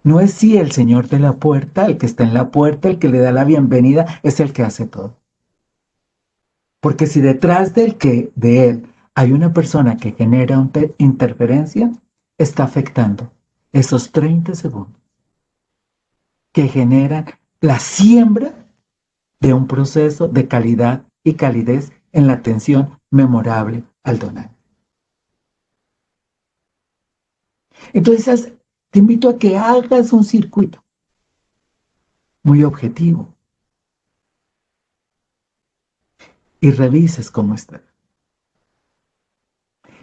No es si el señor de la puerta, el que está en la puerta, el que le da la bienvenida, es el que hace todo. Porque si detrás de él hay una persona que genera una interferencia, está afectando esos 30 segundos que generan la siembra de un proceso de calidad y calidez en la atención memorable al donante. Entonces, te invito a que hagas un circuito muy objetivo y revises cómo está.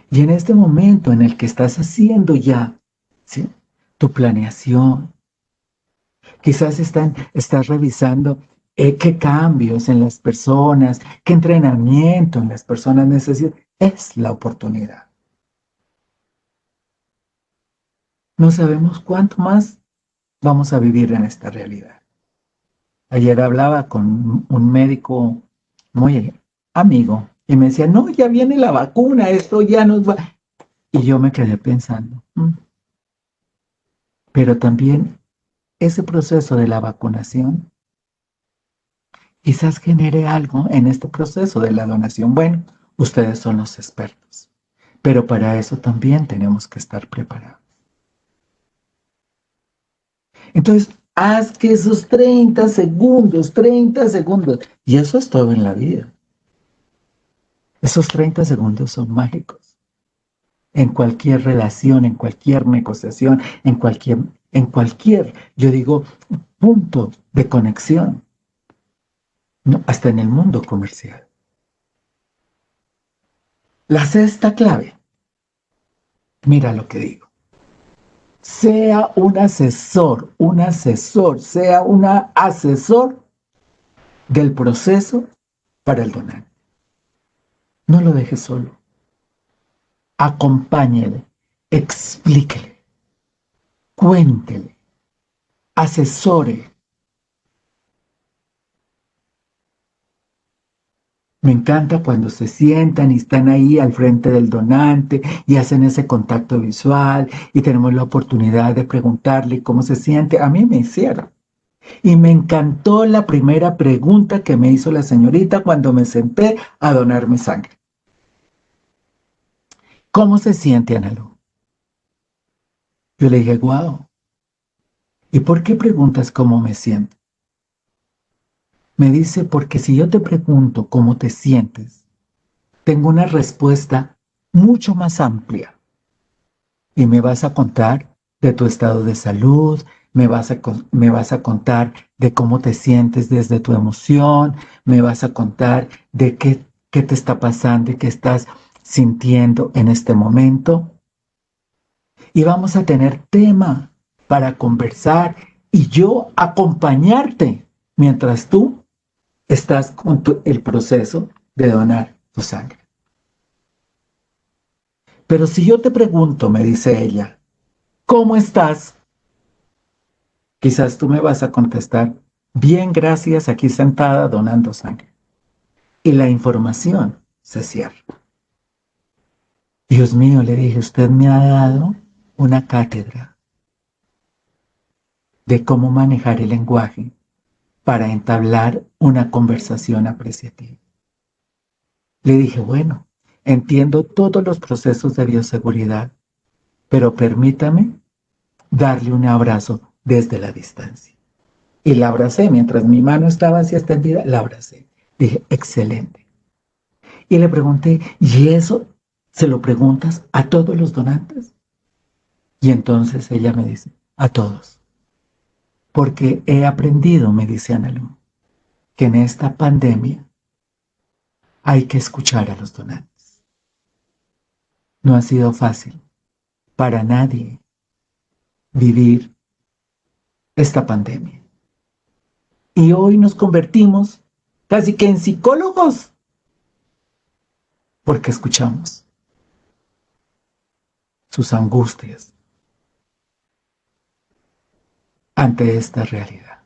Y en este momento en el que estás haciendo ya, ¿sí?, tu planeación, quizás estás revisando qué cambios en las personas, qué entrenamiento en las personas necesitan. Es la oportunidad. No sabemos cuánto más vamos a vivir en esta realidad. Ayer hablaba con un médico muy amigo y me decía, no, ya viene la vacuna, esto ya nos va. Y yo me quedé pensando, pero también ese proceso de la vacunación quizás genere algo en este proceso de la donación. Bueno, ustedes son los expertos, pero para eso también tenemos que estar preparados. Entonces, haz que esos 30 segundos, y eso es todo en la vida. Esos 30 segundos son mágicos. En cualquier relación, en cualquier negociación, yo digo, punto de conexión, ¿no? Hasta en el mundo comercial. La sexta clave, mira lo que digo. Sea un asesor, sea un asesor del proceso para el donante. No lo dejes solo. Acompáñele, explíquele, cuéntele, asesore. Me encanta cuando se sientan y están ahí al frente del donante y hacen ese contacto visual y tenemos la oportunidad de preguntarle cómo se siente. A mí me hicieron. Y me encantó la primera pregunta que me hizo la señorita cuando me senté a donar mi sangre. ¿Cómo se siente, Analu? Yo le dije, guau. ¿Y por qué preguntas cómo me siento? Me dice, porque si yo te pregunto cómo te sientes, tengo una respuesta mucho más amplia. Y me vas a contar de tu estado de salud, me vas a contar de cómo te sientes desde tu emoción, me vas a contar de qué te está pasando y qué estás sintiendo en este momento. Y vamos a tener tema para conversar y yo acompañarte mientras tú estás con el proceso de donar tu sangre. Pero si yo te pregunto, me dice ella, ¿cómo estás? Quizás tú me vas a contestar, bien, gracias, aquí sentada donando sangre. Y la información se cierra. Dios mío, le dije, usted me ha dado una cátedra de cómo manejar el lenguaje para entablar una conversación apreciativa. Le dije, bueno, entiendo todos los procesos de bioseguridad, pero permítame darle un abrazo desde la distancia. Y la abracé, mientras mi mano estaba así extendida, la abracé. Dije, excelente. Y le pregunté, ¿y eso se lo preguntas a todos los donantes? Y entonces ella me dice, a todos. Porque he aprendido, me dice Ana Lu, que en esta pandemia hay que escuchar a los donantes. No ha sido fácil para nadie vivir esta pandemia. Y hoy nos convertimos casi que en psicólogos porque escuchamos sus angustias ante esta realidad.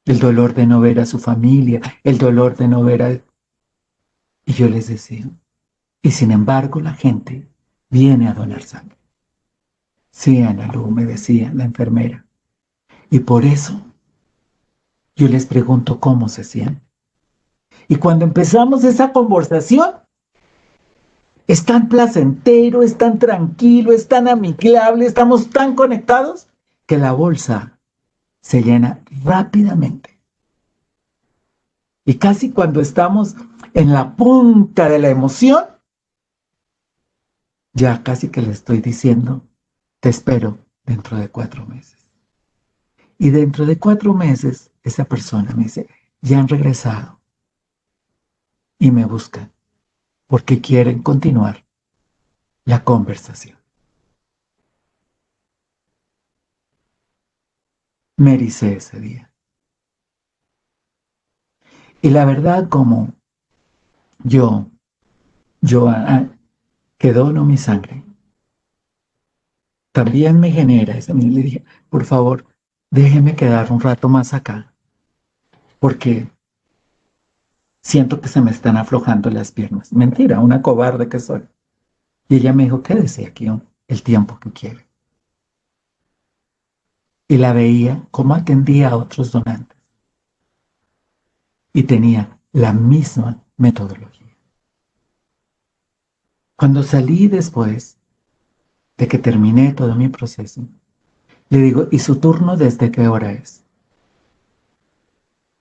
El dolor de no ver a su familia, el dolor de no ver a... Y yo les decía, y sin embargo la gente viene a donar sangre. Sí, Ana Lu, me decía la enfermera. Y por eso yo les pregunto cómo se sienten. Y cuando empezamos esa conversación, es tan placentero, es tan tranquilo, es tan amigable, estamos tan conectados que la bolsa se llena rápidamente. Y casi cuando estamos en la punta de la emoción, ya casi que le estoy diciendo, te espero dentro de 4 meses. Y dentro de 4 meses, esa persona me dice, ya han regresado y me buscan porque quieren continuar la conversación. Me ericé ese día. Y la verdad, como yo, que dono mi sangre, también me genera eso. Le dije, por favor, déjeme quedar un rato más acá, porque siento que se me están aflojando las piernas. Mentira, una cobarde que soy. Y ella me dijo, quédese aquí el tiempo que quiere. Y la veía cómo atendía a otros donantes. Y tenía la misma metodología. Cuando salí después de que terminé todo mi proceso, le digo, ¿y su turno desde qué hora es?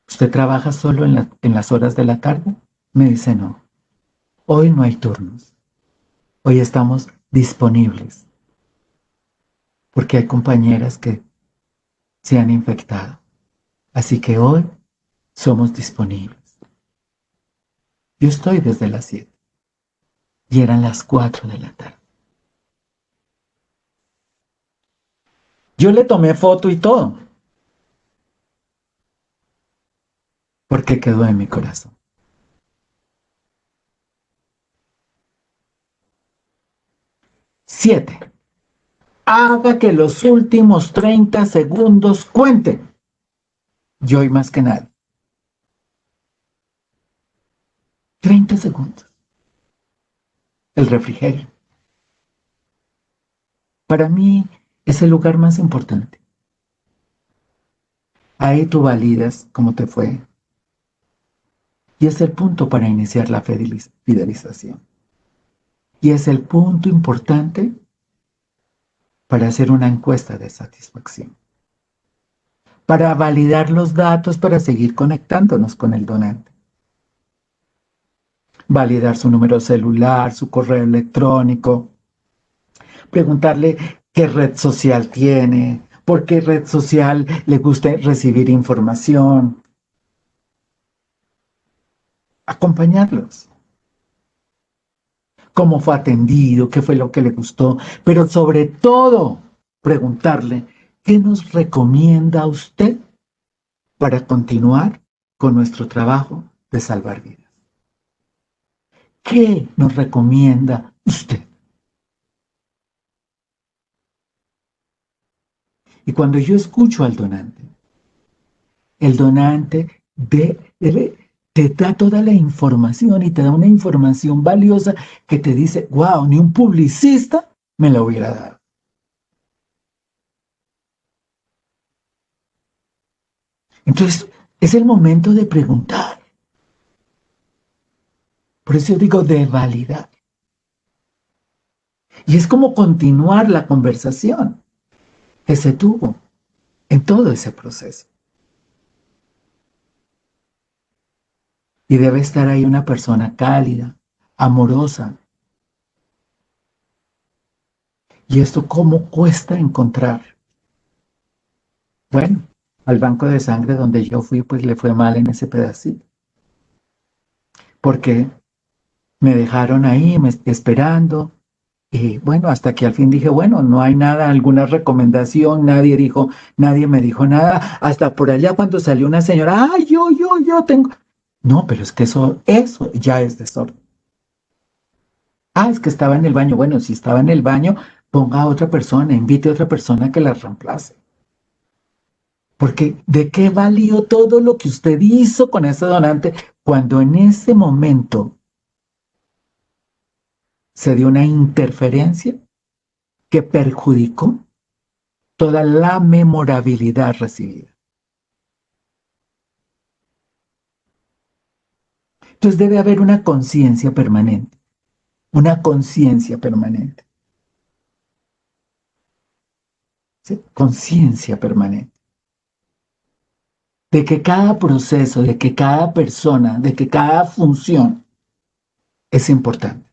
¿Usted trabaja solo en las horas de la tarde? Me dice, no, hoy no hay turnos. Hoy estamos disponibles porque hay compañeras que se han infectado. Así que hoy somos disponibles. Yo estoy desde las 7 y eran las 4 de la tarde. Yo le tomé foto y todo porque quedó en mi corazón. 7. Haga que los últimos 30 segundos cuenten. Yo y más que nada. 30 segundos. El refrigerio. Para mí es el lugar más importante. Ahí tú validas cómo te fue. Y es el punto para iniciar la fidelización. Y es el punto importante para hacer una encuesta de satisfacción. Para validar los datos, para seguir conectándonos con el donante. Validar su número celular, su correo electrónico. Preguntarle qué red social tiene, por qué red social le gusta recibir información. Acompañarlos. Cómo fue atendido, qué fue lo que le gustó, pero sobre todo preguntarle qué nos recomienda usted para continuar con nuestro trabajo de salvar vidas. ¿Qué nos recomienda usted? Y cuando yo escucho al donante, el donante te da toda la información y te da una información valiosa que te dice, wow, ni un publicista me la hubiera dado. Entonces, es el momento de preguntar. Por eso yo digo de validar. Y es como continuar la conversación que se tuvo en todo ese proceso. Y debe estar ahí una persona cálida, amorosa. ¿Y esto cómo cuesta encontrar? Bueno, al banco de sangre donde yo fui, pues le fue mal en ese pedacito. Porque me dejaron ahí esperando. Y bueno, hasta que al fin dije, bueno, no hay nada, alguna recomendación, nadie me dijo nada. Hasta por allá cuando salió una señora, ay, yo tengo. No, pero es que eso ya es desorden. Ah, es que estaba en el baño. Bueno, si estaba en el baño, ponga a otra persona, invite a otra persona que la reemplace. Porque ¿de qué valió todo lo que usted hizo con ese donante cuando en ese momento se dio una interferencia que perjudicó toda la memorabilidad recibida? Entonces debe haber una conciencia permanente, una conciencia permanente, ¿sí? Conciencia permanente. De que cada proceso, de que cada persona, de que cada función es importante.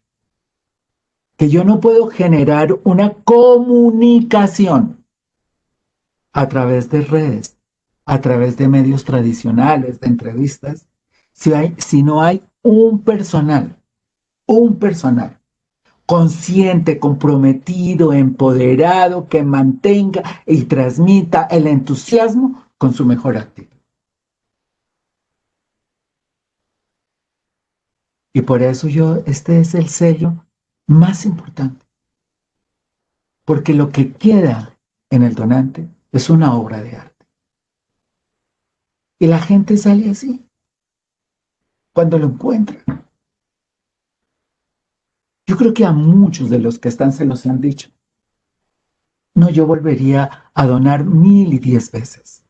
Que yo no puedo generar una comunicación a través de redes, a través de medios tradicionales, de entrevistas, si no hay un personal consciente, comprometido, empoderado, que mantenga y transmita el entusiasmo con su mejor actitud. Y por eso este es el sello más importante, porque lo que queda en el donante es una obra de arte. Y la gente sale así, cuando lo encuentra. Yo creo que a muchos de los que están se los han dicho. No, yo volvería a donar 1010 veces.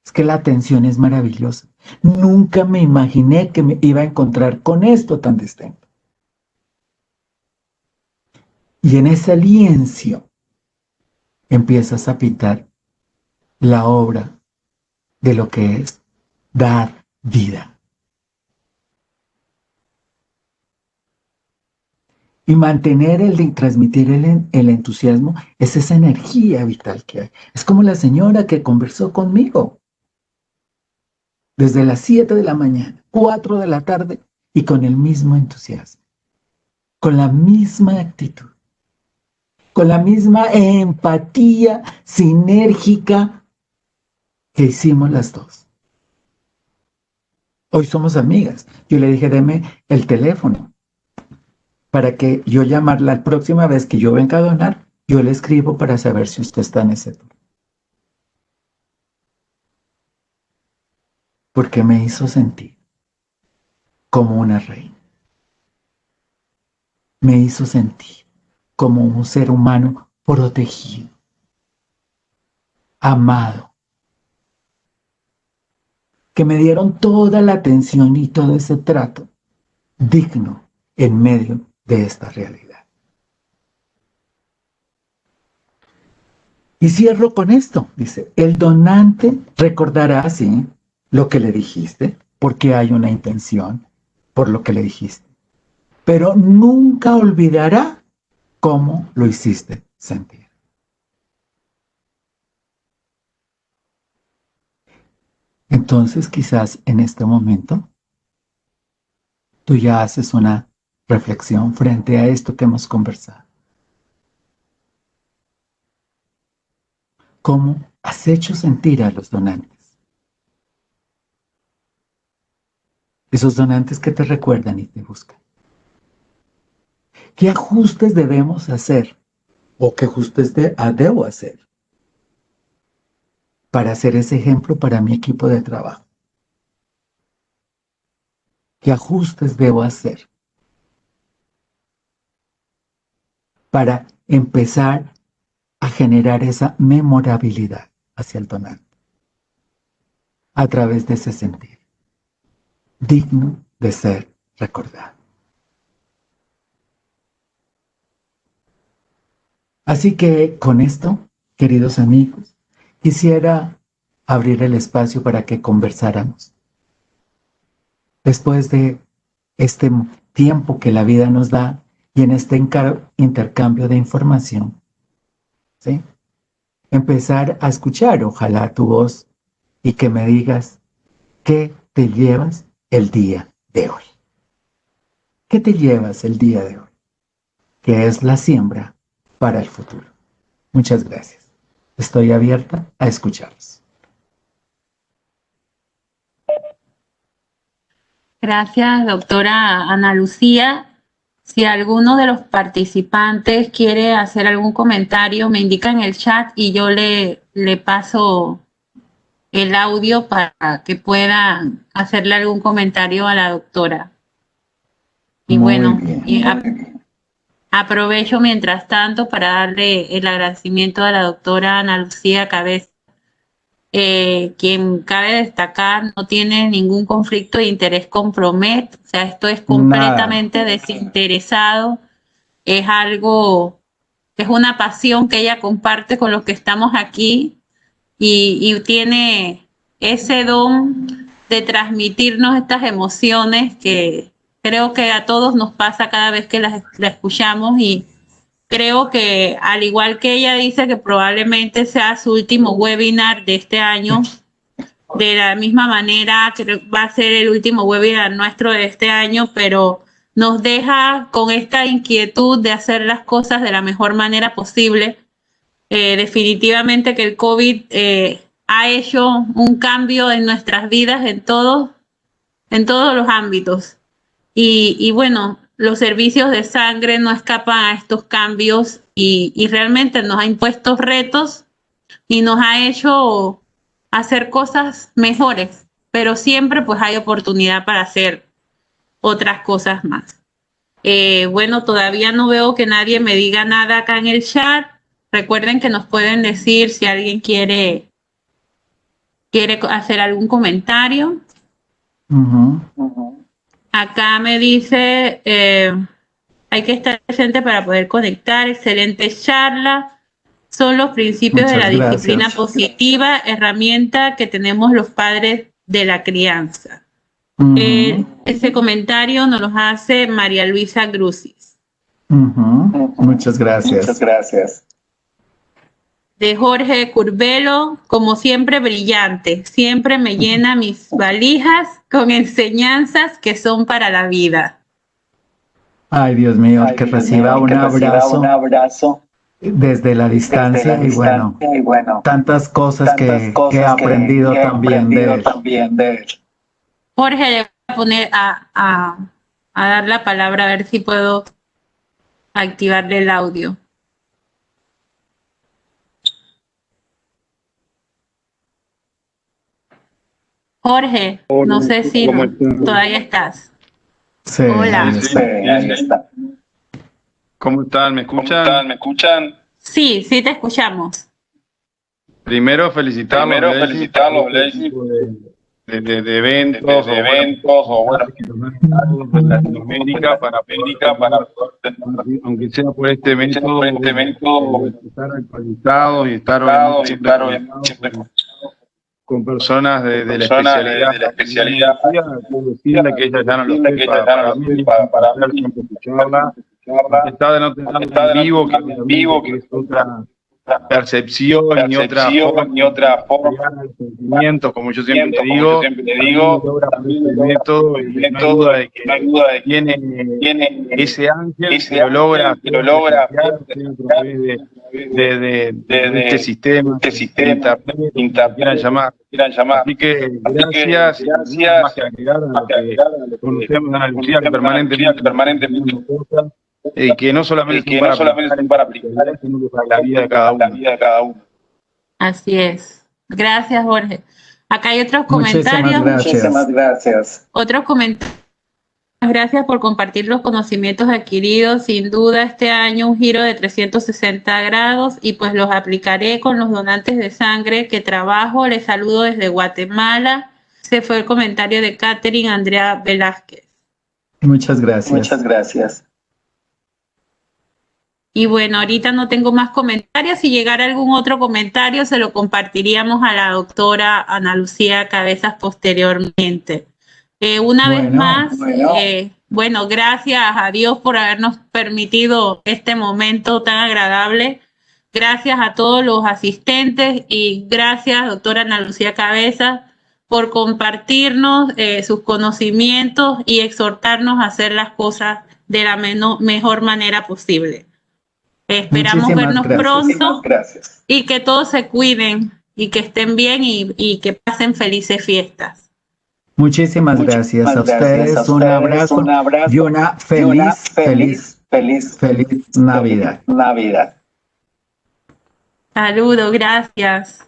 Es que la atención es maravillosa. Nunca me imaginé que me iba a encontrar con esto tan distinto. Y en ese lienzo empiezas a pintar la obra de lo que es dar vida. Y mantener y transmitir el entusiasmo es esa energía vital que hay. Es como la señora que conversó conmigo desde las 7 de la mañana, 4 de la tarde, y con el mismo entusiasmo, con la misma actitud, con la misma empatía sinérgica que hicimos las dos. Hoy somos amigas. Yo le dije, deme el teléfono para que yo llamarla la próxima vez que yo venga a donar, yo le escribo para saber si usted está en ese turno. Porque me hizo sentir como una reina. Me hizo sentir como un ser humano protegido, amado, que me dieron toda la atención y todo ese trato digno en medio de esta realidad. Y cierro con esto, dice, el donante recordará así lo que le dijiste, porque hay una intención por lo que le dijiste, pero nunca olvidará cómo lo hiciste sentir. Entonces, quizás en este momento, tú ya haces una reflexión frente a esto que hemos conversado. ¿Cómo has hecho sentir a los donantes? Esos donantes que te recuerdan y te buscan. ¿Qué ajustes debemos hacer o qué ajustes debo hacer para hacer ese ejemplo para mi equipo de trabajo? ¿Qué ajustes debo hacer para empezar a generar esa memorabilidad hacia el donante a través de ese sentir digno de ser recordado. Así que con esto, queridos amigos, quisiera abrir el espacio para que conversáramos. Después de este tiempo que la vida nos da y en este intercambio de información, ¿sí? Empezar a escuchar, ojalá, tu voz y que me digas qué te llevas el día de hoy. ¿Qué te llevas el día de hoy? Que es la siembra para el futuro. Muchas gracias. Estoy abierta a escucharlos. Gracias, doctora Ana Lucía. Si alguno de los participantes quiere hacer algún comentario, me indica en el chat y yo le paso el audio para que pueda hacerle algún comentario a la doctora. Y bueno, aprovecho mientras tanto para darle el agradecimiento a la doctora Ana Lucía Cabeza, quien cabe destacar no tiene ningún conflicto de interés con Promet, o sea, esto es completamente desinteresado, es algo, es una pasión que ella comparte con los que estamos aquí y tiene ese don de transmitirnos estas emociones que creo que a todos nos pasa cada vez que la escuchamos y creo que al igual que ella dice que probablemente sea su último webinar de este año, de la misma manera que va a ser el último webinar nuestro de este año, pero nos deja con esta inquietud de hacer las cosas de la mejor manera posible. Definitivamente que el COVID ha hecho un cambio en nuestras vidas en todos los ámbitos. Y bueno, los servicios de sangre no escapan a estos cambios y realmente nos ha impuesto retos y nos ha hecho hacer cosas mejores, pero siempre pues hay oportunidad para hacer otras cosas más. Bueno, todavía no veo que nadie me diga nada acá en el chat. Recuerden que nos pueden decir si alguien quiere hacer algún comentario. Acá me dice, hay que estar presente para poder conectar, excelente charla. Son los principios de la disciplina positiva, herramienta que tenemos los padres de la crianza. Ese comentario nos lo hace María Luisa Grusis. Muchas gracias. Muchas gracias. De Jorge Curvelo, como siempre brillante, siempre me llena mis valijas con enseñanzas que son para la vida. Ay, Dios mío, que reciba un abrazo desde la distancia y bueno, tantas cosas que he aprendido también de él. Jorge, le voy a poner a dar la palabra a ver si puedo activarle el audio. Jorge, no sé si todavía estás. Sí, hola. Ahí está. ¿Cómo están? ¿Me escuchan? Sí, sí te escuchamos. Primero felicitarlos, Leslie, de eventos o bueno, de Latinoamérica para aunque sea por este evento, estar actualizados y estar siempre con personas de la especialidad. Decirle que ella ya no lo sé, para mí, está de no tener en vivo, que es otra percepción y otra forma de sentimiento, como yo siempre digo, el método, y no hay duda de que tiene ese ángel que lo logra de este sistema, internet, quieran llamar. Así que gracias, más que agregar a lo que conocemos a Ana Lucía, que permanentemente cosas, que no solamente son para aplicar, sino que para la vida de cada uno. Así es. Gracias, Jorge. Acá hay otros comentarios. Muchísimas gracias. Otros comentarios. Gracias por compartir los conocimientos adquiridos. Sin duda, este año un giro de 360 grados y pues los aplicaré con los donantes de sangre que trabajo. Les saludo desde Guatemala. Ese fue el comentario de Catherine Andrea Velázquez. Muchas gracias. Muchas gracias. Y bueno, ahorita no tengo más comentarios. Si llegara algún otro comentario, se lo compartiríamos a la doctora Ana Lucía Cabezas posteriormente. Una vez más, bueno, gracias a Dios por habernos permitido este momento tan agradable. Gracias a todos los asistentes y gracias, doctora Ana Lucía Cabezas, por compartirnos sus conocimientos y exhortarnos a hacer las cosas de la mejor manera posible. Esperamos vernos pronto y que todos se cuiden y que estén bien y que pasen felices fiestas. Muchísimas gracias a ustedes, un abrazo y una feliz Navidad. Saludos, gracias.